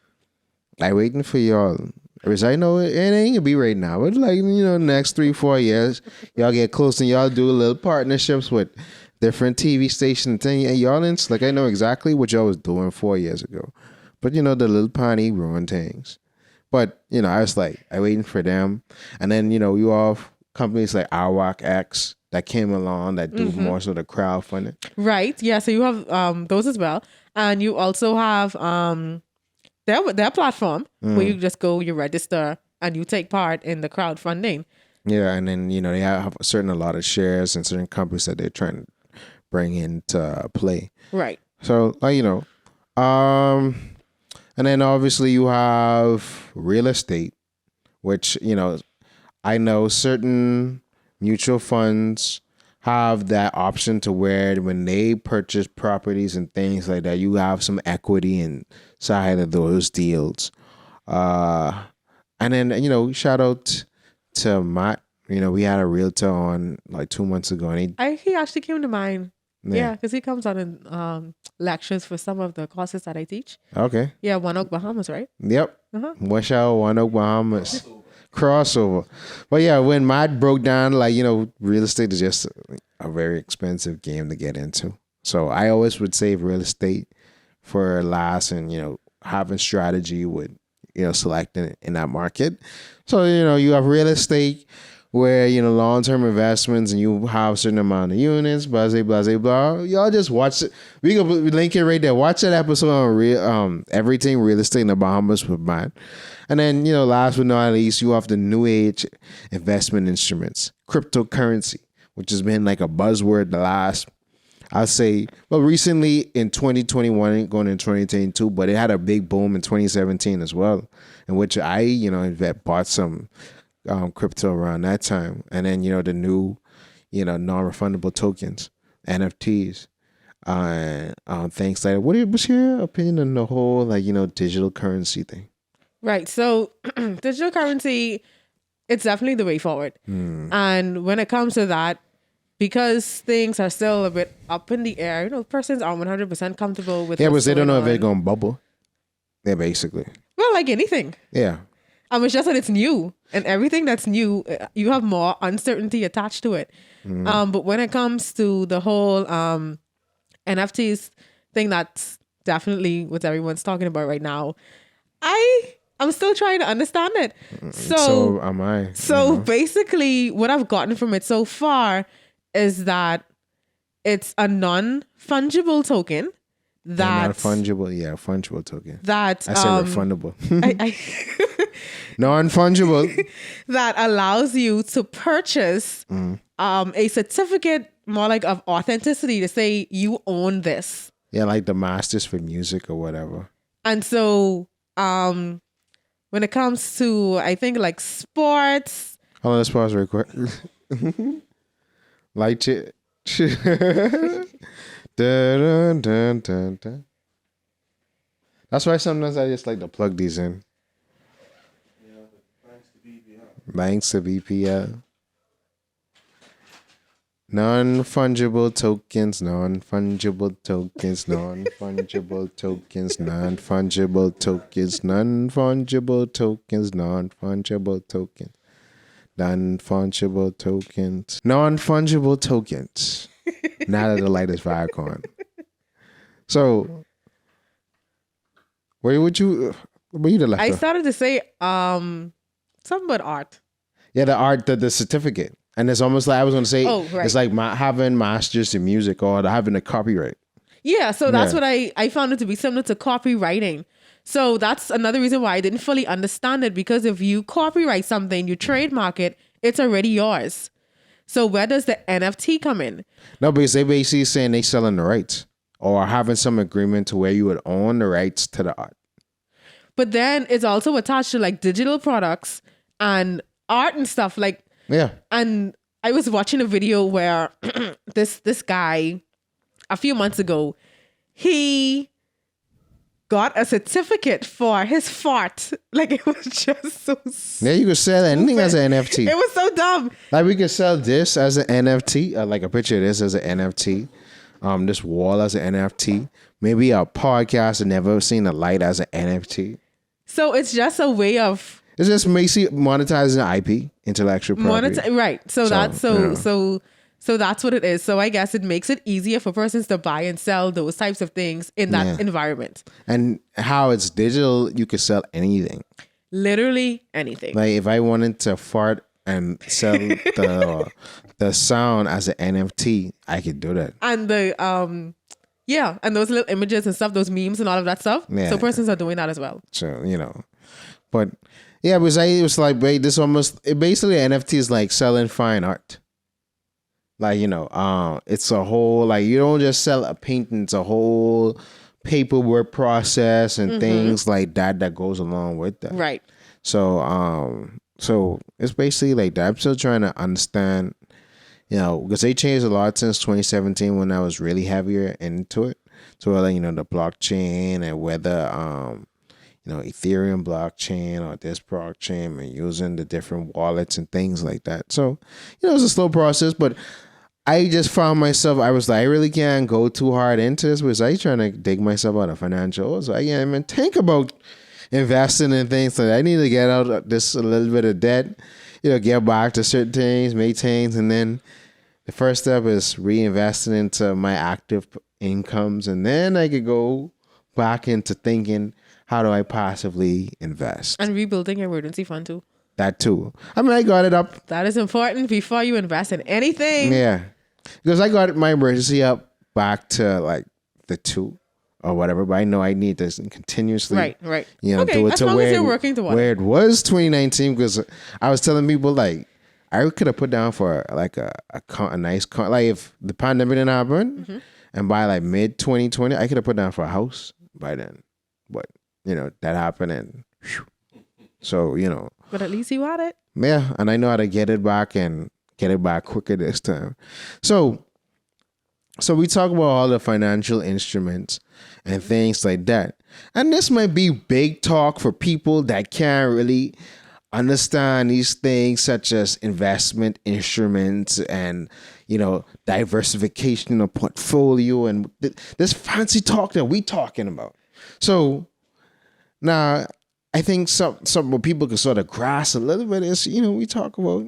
I waiting for y'all. Because I know it ain't gonna be right now, but like, next 3-4 years, y'all get close and y'all do little partnerships with different TV stations thing, and y'all in like I know exactly what y'all was doing 4 years ago. But the little pony ruin things. But I was like, I waiting for them. And then you have companies like Awak X that came along that do more sort of crowdfunding. Right. Yeah. So you have those as well. And you also have their platform where you just go, you register, and you take part in the crowdfunding. Yeah, and then they have a lot of shares in certain companies that they're trying to bring into play. Right. So and then obviously you have real estate, which I know certain mutual funds have that option to where when they purchase properties and things like that, you have some equity inside of those deals. And then shout out to Matt. We had a realtor on like 2 months ago, and he actually came to mind. Yeah. Yeah, because he comes on in lectures for some of the courses that I teach. Okay. Yeah, One Oak, Bahamas, right? Yep. Watch out, One Oak, Bahamas. Crossover. But yeah, when Matt broke down, real estate is just a very expensive game to get into. So I always would save real estate for last, and having strategy with selecting in that market. So you have real estate where long-term investments, and you have a certain amount of units, blah blah blah. Y'all just watch it. We can link it right there. Watch that episode on everything real estate in the Bahamas with Matt. And then last but not least, you have the new age investment instruments, cryptocurrency, which has been like a buzzword the last, I'll say, well, recently in 2021 going into 2022, but it had a big boom in 2017 as well, in which I bought some crypto around that time. And then the new non-refundable tokens, NFTs, things like that. What's your opinion on the whole digital currency thing? Right. So digital currency, it's definitely the way forward. And when it comes to that, because things are still a bit up in the air, persons aren't 100% comfortable with. Yeah, but they don't know if it's gonna bubble. Yeah, basically. Well, like anything. Yeah. It's just that it's new, and everything that's new, you have more uncertainty attached to it. But when it comes to the whole NFTs thing, that's definitely what everyone's talking about right now. I'm still trying to understand it. So am I. So basically, what I've gotten from it so far is that it's a non-fungible token. Fungible token. That I said refundable. I Non-fungible. that allows you to purchase a certificate, more like of authenticity, to say you own this. Yeah, like the masters for music or whatever. And so when it comes to, I think, like sports. Hold on, let's pause real quick. Light it. Dun, dun, dun, dun. That's why sometimes I just like to plug these in. Thanks to BPL. Non-fungible tokens, non-fungible tokens, non-fungible tokens, non-fungible tokens, non-fungible tokens, non-fungible tokens, non-fungible tokens, non-fungible tokens. Now that the light is Viacom. So, where you the left? I started to say something about art. Yeah, the art, the certificate. And it's almost like I was going to say, Oh, right. It's like having masters in music or having a copyright. Yeah, so that's Yeah. what I found it to be similar to copywriting. So that's another reason why I didn't fully understand it, because if you copyright something, you trademark it, it's already yours. So where does the NFT come in? No, because they basically saying they selling the rights or having some agreement to where you would own the rights to the art. But then it's also attached to like digital products and art and stuff. Like, Yeah. and I was watching a video where this guy a few months ago, he got a certificate for his fart. Like, it was just so Yeah, you could sell anything as an NFT. It was so dumb. Like we could sell this as an NFT, like a picture of this as an NFT. This wall as an NFT. Maybe a podcast that never seen the light as an NFT. So it's just a way of It's just basically monetizing IP, intellectual property. right. So that's you know. so that's what it is. So I guess it makes it easier for persons to buy and sell those types of things in that Yeah. environment. And how it's digital, you could sell anything. Literally anything. Like if I wanted to fart and sell the sound as an NFT, I could do that. And the yeah, and those little images and stuff, those memes and all of that stuff. Yeah. So persons are doing that as well. So, you know. But yeah, because it was like, wait, this almost, it basically NFT is like selling fine art. Like, you know, it's a whole, like, you don't just sell a painting, it's a whole paperwork process and things like that goes along with that. Right. So it's basically like that. I'm still trying to understand, you know, because they changed a lot since 2017 when I was really heavier into it. So whether, you know, the blockchain and whether you know, Ethereum blockchain or this blockchain and using the different wallets and things like that. So, you know, it's a slow process, but I just found myself, I was like, I really can't go too hard into this because I trying to dig myself out of financial. So I can't even think about investing in things. So I need to get out of this a little bit of debt, you know, get back to certain things, make things. And then the first step is reinvesting into my active incomes. And then I could go back into thinking, how do I passively invest? And rebuilding your emergency fund too. That too. I mean, I got it up. That is important before you invest in anything. Yeah. Because I got my emergency up back to like the 2 or whatever, but I know I need this continuously. Right. You know, Okay, do it as to long as where, you're working toward where it was 2019, because I was telling people like, I could have put down for like a nice car. Like if the pandemic didn't happen and by like mid 2020, I could have put down for a house by then. But, you know, that happened and whew. So, you know. But at least you had it. Yeah, and I know how to get it back and get it back quicker this time. So we talk about all the financial instruments and things like that. And this might be big talk for people that can't really understand these things such as investment instruments and, you know, diversification of portfolio and this fancy talk that we talking about. So now I think some what people can sort of grasp a little bit is, you know, we talk about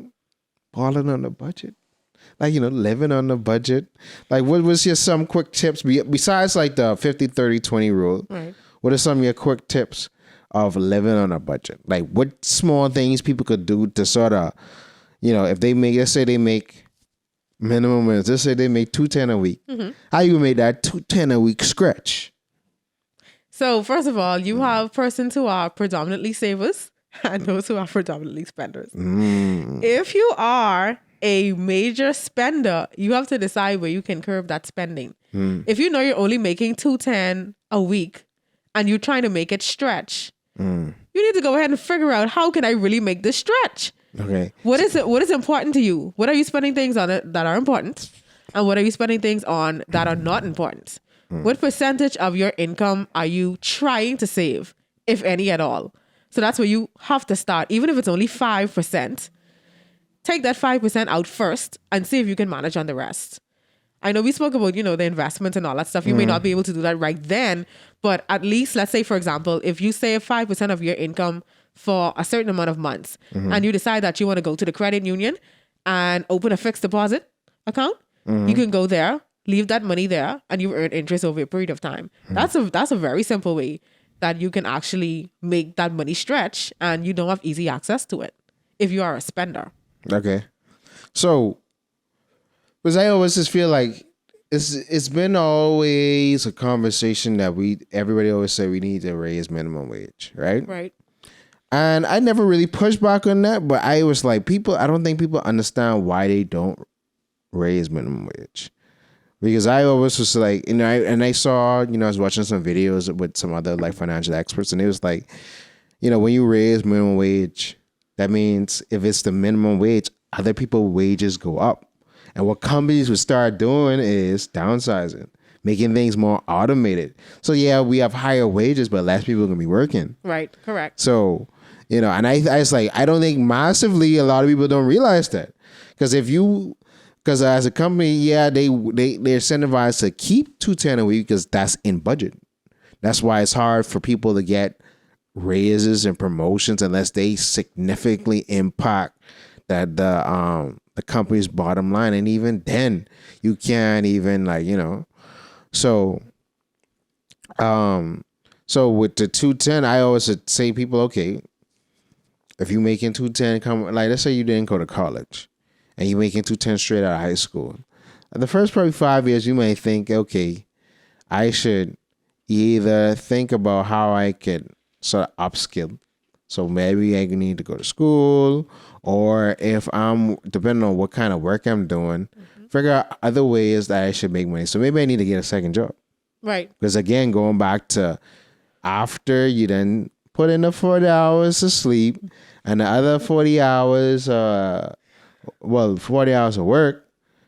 balling on the budget. Like, you know, living on the budget. Like, what was your some quick tips besides like the 50-30-20 rule? Right. What are some of your quick tips of living on a budget? Like, what small things people could do to sort of, you know, if they make, let's say they make minimum, let's say they make $210 a week. How you make that $210 a week stretch? So first of all, you have persons who are predominantly savers and those who are predominantly spenders. If you are a major spender, you have to decide where you can curb that spending. If you know you're only making $210 a week and you're trying to make it stretch, you need to go ahead and figure out, how can I really make this stretch? Okay. What is important to you? What are you spending things on that are important? And what are you spending things on that are not important? What percentage of your income are you trying to save, if any at all? So that's where you have to start. Even if it's only 5%, take that 5% out first and see if you can manage on the rest. I know we spoke about, you know, the investments and all that stuff. You may not be able to do that right then, but at least, let's say, for example, if you save 5% of your income for a certain amount of months and you decide that you want to go to the credit union and open a fixed deposit account, you can go there, leave that money there, and you earn interest over a period of time. That's a very simple way that you can actually make that money stretch, and you don't have easy access to it if you are a spender. Okay. So, because I always just feel like it's been always a conversation that everybody always say we need to raise minimum wage, right? Right. And I never really pushed back on that, but I was like, I don't think people understand why they don't raise minimum wage. Because I always was like, I saw, I was watching some videos with some other like financial experts, and it was like, when you raise minimum wage, that means if it's the minimum wage, other people's wages go up. And what companies would start doing is downsizing, making things more automated. So yeah, we have higher wages, but less people are gonna be working. Right. Correct. So, and I was like, I don't think massively a lot of people don't realize that. Because as a company, yeah, they're incentivized to keep $210 a week because that's in budget. That's why it's hard for people to get raises and promotions unless they significantly impact that the company's bottom line. And even then, you can't even So with the 210, I always say people, okay, if you making 210, let's say you didn't go to college. And you're making 210 straight out of high school. The first probably 5 years, you may think, okay, I should either think about how I could sort of upskill. So maybe I need to go to school, or if depending on what kind of work I'm doing, figure out other ways that I should make money. So maybe I need to get a second job. Right. Because again, going back to after you then put in the 40 hours of sleep and the other 40 hours, 40 hours of work,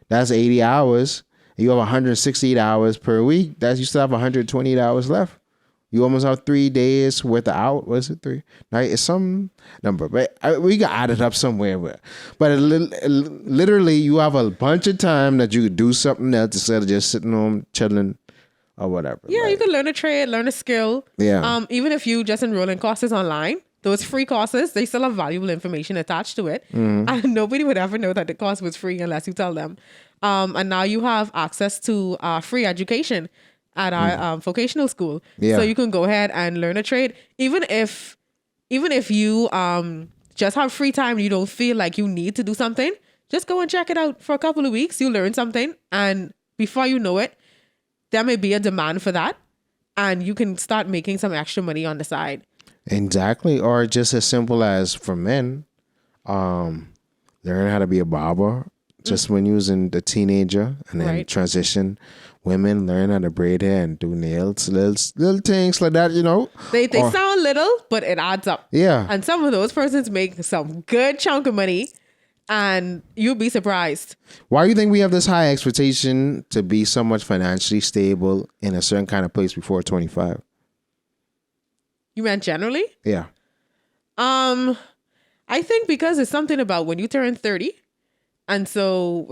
that's 80 hours. You have 168 hours per week. You still have 128 hours left. You almost have 3 days worth of out. What is it, 3? Now it's some number, but we got added up somewhere. But literally, you have a bunch of time that you could do something else instead of just sitting home chilling or whatever. Yeah, you can learn a trade, learn a skill. Yeah. Even if you just enroll in courses online. Those free courses, they still have valuable information attached to it. And nobody would ever know that the course was free unless you tell them. And now you have access to free education at our vocational school. Yeah. So you can go ahead and learn a trade. Even if you just have free time and you don't feel like you need to do something, just go and check it out for a couple of weeks. You learn something. And before you know it, there may be a demand for that. And you can start making some extra money on the side. Exactly. Or just as simple as for men, learn how to be a barber just when you was in the teenager, and then transition. Women learn how to braid hair and do nails, little things like that, They sound little, but it adds up. Yeah. And some of those persons make some good chunk of money, and you'll be surprised. Why do you think we have this high expectation to be so much financially stable in a certain kind of place before 25? You meant generally? Yeah. I think because it's something about when you turn 30, and so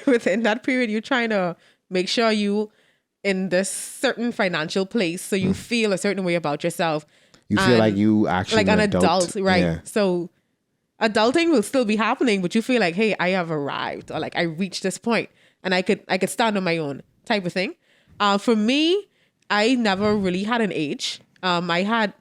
within that period, you're trying to make sure you in this certain financial place, so you feel a certain way about yourself. You feel like you actually like an adult, right? Yeah. So adulting will still be happening, but you feel like, hey, I have arrived, or like I reached this point, and I could stand on my own type of thing. For me, I never really had an age. I had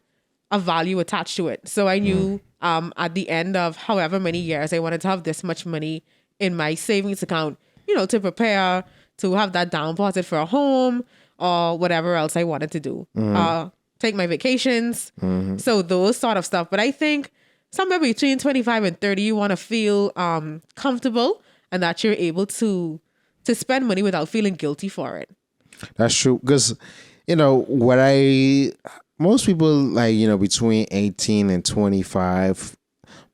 a value attached to it. So I knew at the end of however many years, I wanted to have this much money in my savings account, to prepare to have that down deposit for a home or whatever else I wanted to do. Take my vacations. So those sort of stuff. But I think somewhere between 25 and 30, you want to feel comfortable and that you're able to spend money without feeling guilty for it. That's true. Because, most people between 18 and 25,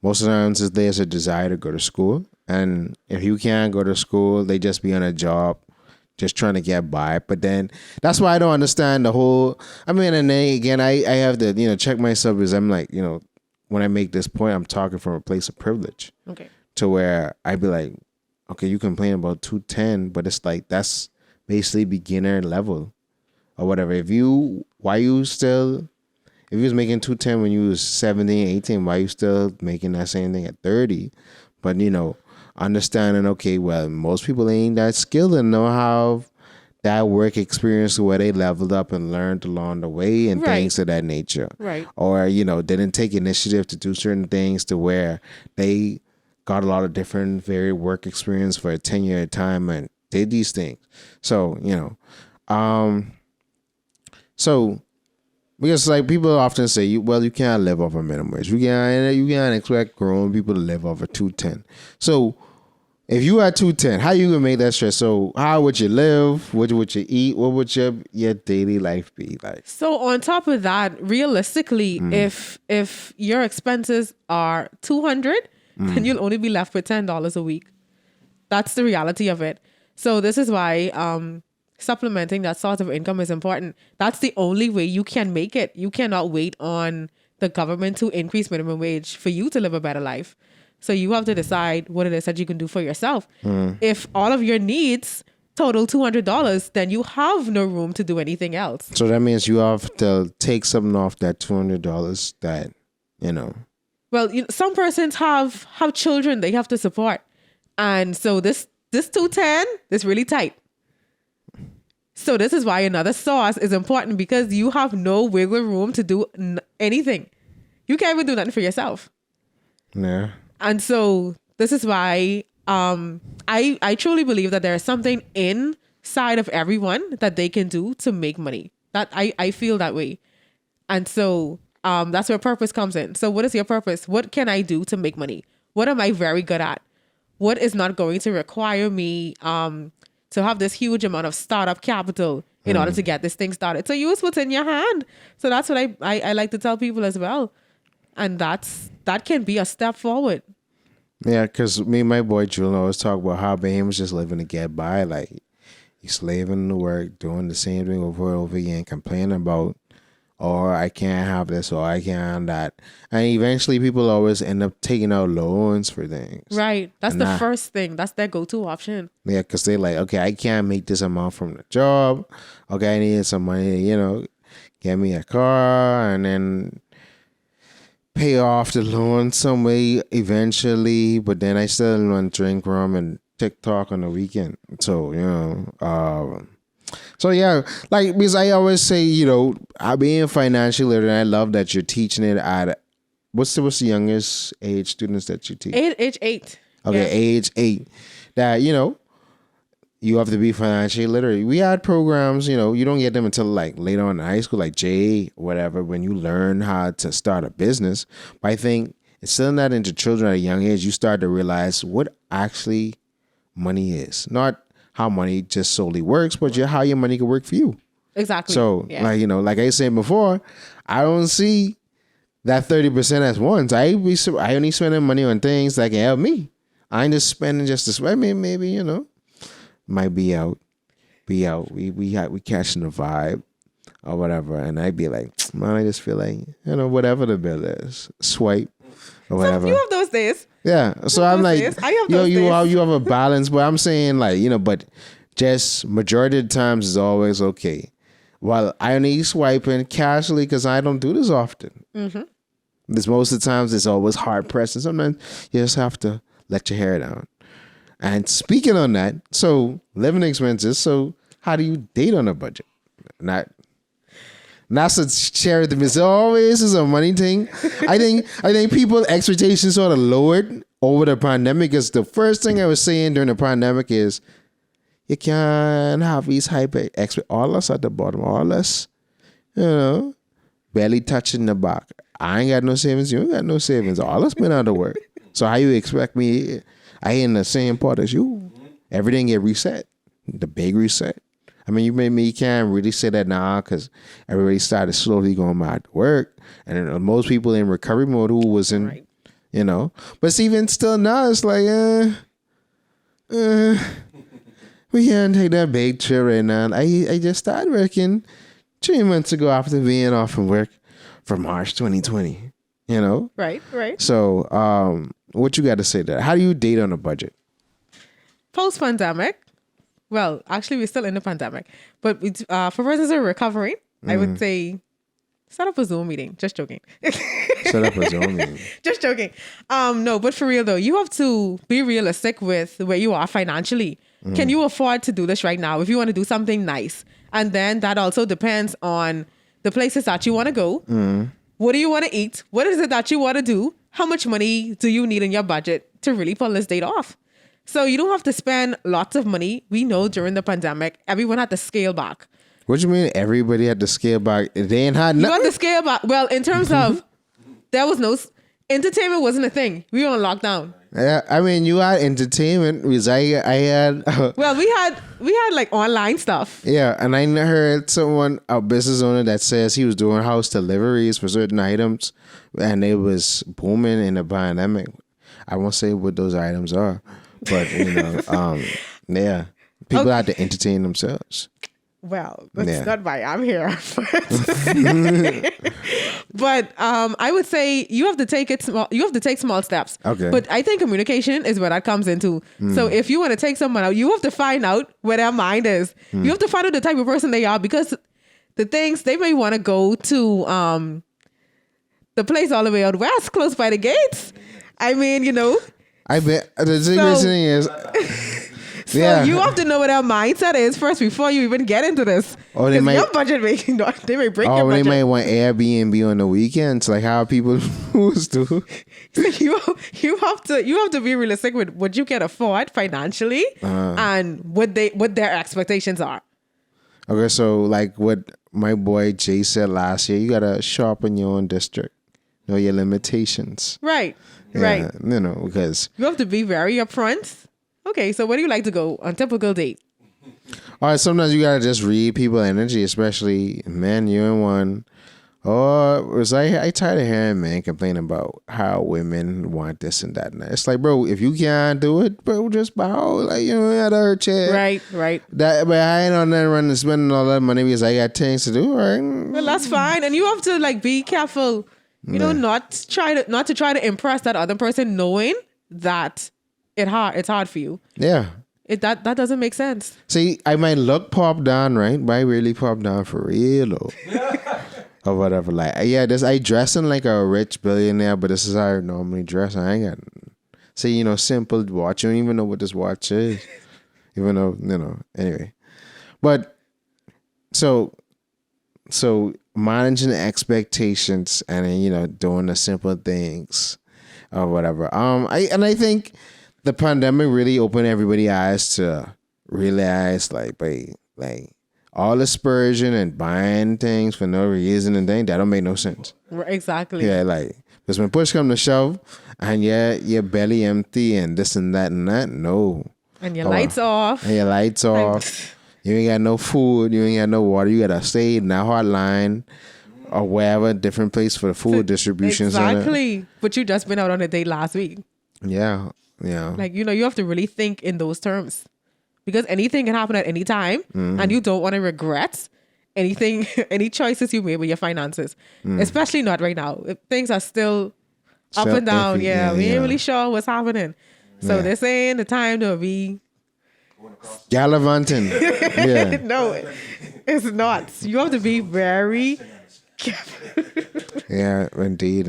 most of the times there's a desire to go to school. And if you can't go to school, they just be on a job, just trying to get by. But then that's why I don't understand the whole, and then again, I have to, check myself, because I'm like, when I make this point, I'm talking from a place of privilege. Okay. To where I'd be like, okay, you complain about 210, but it's like, that's basically beginner level or whatever. If you was making 210 when you was 17, 18, why you still making that same thing at 30? But, understanding, okay, well, most people ain't that skilled and know how that work experience where they leveled up and learned along the way and things of that nature. Right. Or, didn't take initiative to do certain things to where they got a lot of different varied work experience for a 10-year time, and did these things. So, so because like people often say, you can't live off a minimum wage. You can't expect grown people to live off a 210. So if you had 210, how you gonna make that stress? So how would you live? What would you eat? What would your daily life be like? So on top of that, realistically, if your expenses are $200, then you'll only be left with $10 a week. That's the reality of it. So this is why supplementing that source of income is important. That's the only way you can make it. You cannot wait on the government to increase minimum wage for you to live a better life. So you have to decide what it is that you can do for yourself. If all of your needs total $200, then you have no room to do anything else. So that means you have to take something off that $200 that, Well, some persons have children they have to support. And so this 210 is really tight. So this is why another source is important, because you have no wiggle room to do anything. You can't even do nothing for yourself. Yeah. And so this is why I truly believe that there is something inside of everyone that they can do to make money. That I feel that way. And so that's where purpose comes in. So what is your purpose? What can I do to make money? What am I very good at? What is not going to require me to have this huge amount of startup capital in order to get this thing started? So use what's in your hand. So that's what I like to tell people as well. And that can be a step forward. Yeah, because me and my boy Julian always talk about how he was just living to get by. Like, he's slaving to work, doing the same thing over and over again, complaining about, or I can't have this, or I can't have that. And eventually people always end up taking out loans for things. Right. That's the first thing. That's their go-to option. Yeah, because they're like, okay, I can't make this amount from the job. Okay, I need some money to, get me a car and then pay off the loan some way eventually. But then I still want to drink rum and TikTok on the weekend. So, so yeah, like, because I always say, I being financially literate, and I love that you're teaching it at, what's the youngest age students that you teach? Age 8. Okay, Yeah. age 8. That, you have to be financially literate. We had programs, you don't get them until like later on in high school, like J, whatever, when you learn how to start a business. But I think instilling that into children at a young age, you start to realize what actually money is. Not how money just solely works, but how your money can work for you. Exactly. So, Yeah. like I said before, I don't see that 30% as once. I only spending money on things that can help me. I ain't just spending just to spend. Maybe, might be out. We catching the vibe or whatever. And I'd be like, man, I just feel like, whatever the bill is, swipe or whatever. You have those days. Yeah. So I'm like, days. I have those days. you have a balance, but I'm saying like, but just majority of the times is always okay. Well, I only swiping casually because I don't do this often. Mm-hmm. Because most of the times it's always hard pressed, and sometimes you just have to let your hair down. And speaking on that, so living expenses. So how do you date on a budget? Not to share them. It's always is a money thing. I think people expectations sort of lowered over the pandemic, because the first thing I was saying during the pandemic is you can't have these hyper expect all us at the bottom, all us, barely touching the back. I ain't got no savings, you ain't got no savings. All us been out of work. So how you expect me? I ain't in the same part as you. Everything get reset. The big reset. I mean, you can't really say that now because everybody started slowly going back to work. And most people in recovery mode who was in, Right. But it's even still now, it's like, we can't take that big trip right now. I just started working 3 months ago after being off from work for March 2020, Right. So, what you got to say to that? How do you date on a budget? Post-pandemic, well, actually, we're still in the pandemic, but for persons who are recovering, I would say set up a Zoom meeting. Just joking. Set up a Zoom meeting. Just joking. No, but for real though, you have to be realistic with where you are financially. Can you afford to do this right now if you want to do something nice? And then that also depends on the places that you want to go. What do you want to eat? What is it that you want to do? How much money do you need in your budget to really pull this date off? So you don't have to spend lots of money. We know during the pandemic, everyone had to scale back. What do you mean everybody had to scale back? They ain't had You nothing. got to scale back. Well, in terms of, there was no, entertainment wasn't a thing. We were on lockdown. Yeah, I mean, you had entertainment because I had Well, we had like online stuff. yeah, and I heard a business owner that says he was doing house deliveries for certain items, and it was booming in the pandemic. I won't say what those items are, but yeah, people had to entertain themselves. Well, that's Yeah. not why I'm here. But I would say you have to take it small. You have to take small steps. Okay. But I think communication is where that comes into. So if you want to take someone out, you have to find out where their mind is. You have to find out the type of person they are, because the things they may want to go to the place all the way out west, close by the gates. I mean, I bet the thing is, So yeah. you have to know what their mindset is first before you even get into this. Or they 'Cause might- your budget they may break your oh, they budget. might want Airbnb on the weekends, like how people used to. you have to be realistic with what you can afford financially and what their expectations are. Okay, so like what my boy Jay said last year, you gotta shop in your own district, know your limitations. Right. Yeah, Right. Because You have to be very upfront. Okay, so where do you like to go on typical date? all right, sometimes you gotta just read people energy, especially men. You and one. Or it's like I tired of hearing men complain about how women want this and that and that. It's like, bro, if you can't do it, bro, just bow. Like, you gotta hurt your Right. That, but I ain't on that running spending all that money because I got things to do. Right? Well, that's fine, and you have to like be careful. Not to try to impress that other person, knowing that it's hard for you. Yeah. That doesn't make sense. See, I might look pop down, right? But I really pop down for real, though. Or whatever. Like, yeah, I dressing like a rich billionaire, but this is how I normally dress. I ain't got, simple watch. You don't even know what this watch is. Even though, anyway. But, so managing the expectations and then, doing the simple things or whatever. I think the pandemic really opened everybody's eyes to realize all the spurging and buying things for no reason and things that don't make no sense. Exactly. Yeah, because when push come to shove and your belly empty and this and that, no. And your lights off. And your lights off. You ain't got no food. You ain't got no water. You got to stay in that hotline or wherever, different place for the food distribution. Exactly. But you just been out on a date last week. Yeah. Like, you have to really think in those terms, because anything can happen at any time and you don't want to regret anything, any choices you made with your finances, especially not right now. If things are still up and down. Iffy. Yeah, we ain't really sure what's happening. So this ain't the time to be gallivanting. Yeah. No, it's not. You have to be very careful. Yeah, indeed.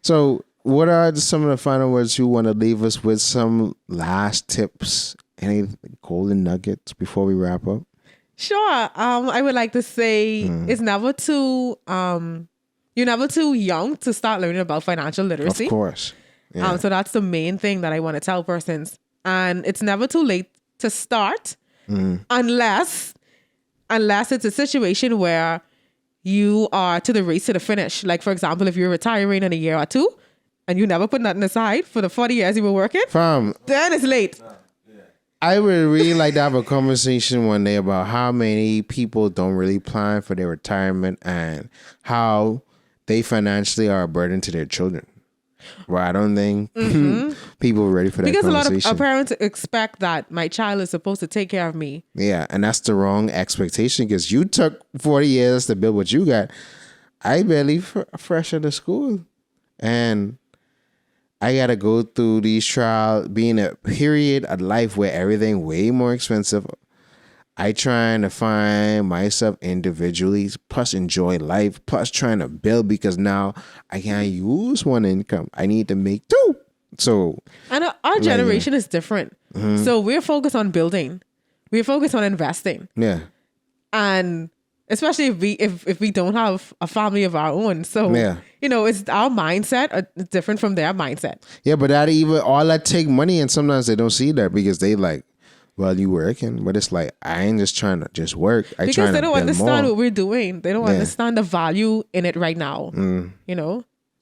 So, what are some of the final words you want to leave us with? Some last tips, any golden nuggets before we wrap up? Sure. I would like to say it's never too you're never too young to start learning about financial literacy. Of course. Yeah. So that's the main thing that I want to tell persons. And it's never too late to start unless it's a situation where you are to the race to the finish. Like, for example, if you're retiring in a year or two and you never put nothing aside for the 40 years you were working, then it's late. I would really like to have a conversation one day about how many people don't really plan for their retirement and how they financially are a burden to their children. Well, I don't think people are ready for that because conversation. Because a lot of parents expect that my child is supposed to take care of me. Yeah, and that's the wrong expectation because you took 40 years to build what you got. I barely fresh out of school. And I got to go through these trials, being a period of life where everything way more expensive. I trying to find myself individually, plus enjoy life, plus trying to build because now I can't use one income. I need to make two. So, and our generation is different. So we're focused on building. We're focused on investing. Yeah. And especially if we don't have a family of our own. So Yeah. it's our mindset different from their mindset. Yeah, but that even all that take money, and sometimes they don't see that because they like, well, you working, but it's like I ain't just trying to just work. Because they don't understand what we're doing. They don't Yeah. understand the value in it right now.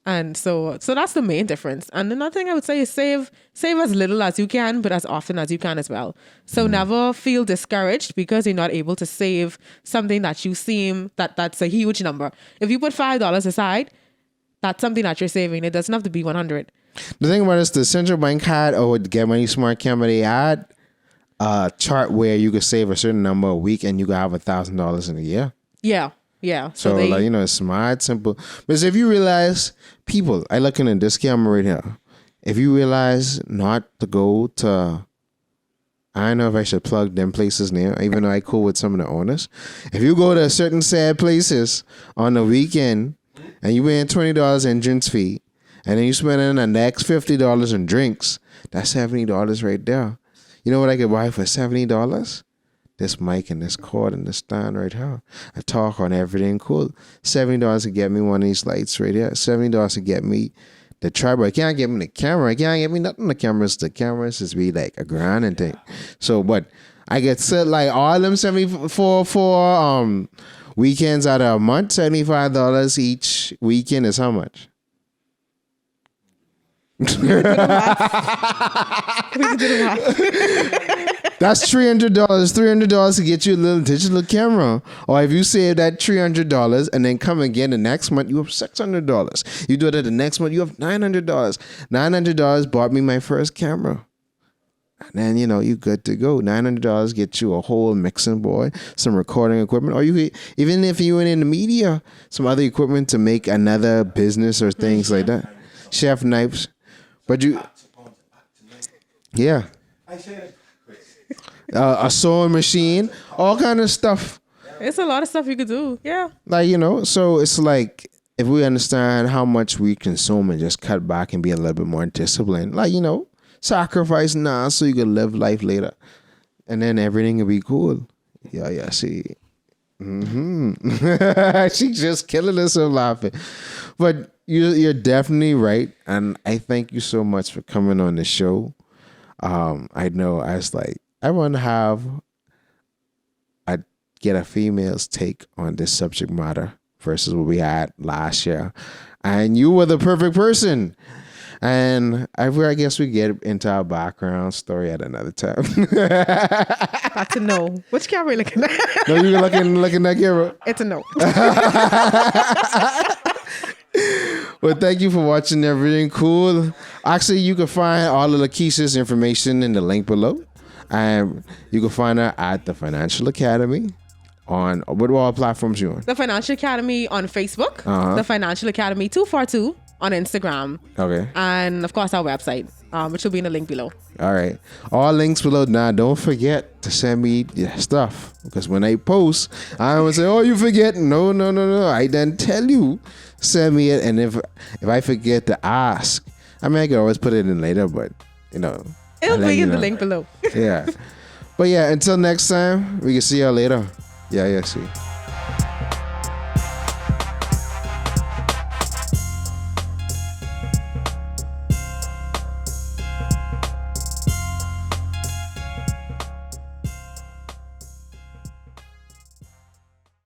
And so that's the main difference. And another thing I would say is save as little as you can, but as often as you can as well. So never feel discouraged because you're not able to save something that you seem that's a huge number. If you put $5 aside, that's something that you're saving. It doesn't have to be 100. The thing about it is the central bank had or the Get Money Smart camera, they had a chart where you could save a certain number a week and you could have $1,000 in a year. Yeah. Yeah. So it's smart, simple. But if you realize, people, I looking at this camera right here. If you realize not to go to, I don't know if I should plug them places now, even though I cool with some of the owners. If you go to certain sad places on the weekend and you paying $20 entrance fee, and then you spending the next $50 in drinks, that's $70 right there. You know what I could buy for $70? This mic and this cord and this stand right here. I talk on Erryting Kool. $70 to get me one of these lights right here. $70 to get me the tripod. I can't get me the camera. I can't get me nothing. The cameras just be like a grand and thing. So, but I get set like all them 74 for weekends out of a month. $75 each weekend is how much? We can do the math. That's $300. $300 to get you a little digital camera. Or if you save that $300 and then come again the next month, you have $600. You do that the next month, you have $900. $900 bought me my first camera. And then, you good to go. $900 get you a whole mixing board, some recording equipment, or you even if you went in the media, some other equipment to make another business or things like that. Chef knives. But yeah. I said it. A sewing machine, all kind of stuff. It's a lot of stuff you could do. Yeah. Like, so it's like if we understand how much we consume and just cut back and be a little bit more disciplined, like, sacrifice now so you can live life later. And then everything will be cool. Yeah, see. She's just killing herself laughing. But you're definitely right. And I thank you so much for coming on the show. I know I want to get a female's take on this subject matter versus what we had last year. And you were the perfect person. And I guess we get into our background story at another time. That's a no. Which camera are you looking at? No, you're looking at camera. It's a no. Well, thank you for watching Erryting Kool. Actually, you can find all of Lakeisha's information in the link below. And you can find her at the Financial Academy on what all platforms you on? The Financial Academy on Facebook. The Financial Academy 242 on Instagram. Okay. And of course our website, which will be in the link below. All right. All links below. Now, don't forget to send me your stuff. Because when I post, I always say, oh, you forget. No. I then tell you, send me it. And if I forget to ask, I can always put it in later, but, It'll be in the link below. Yeah. But yeah, until next time, we can see y'all later. Yeah, see.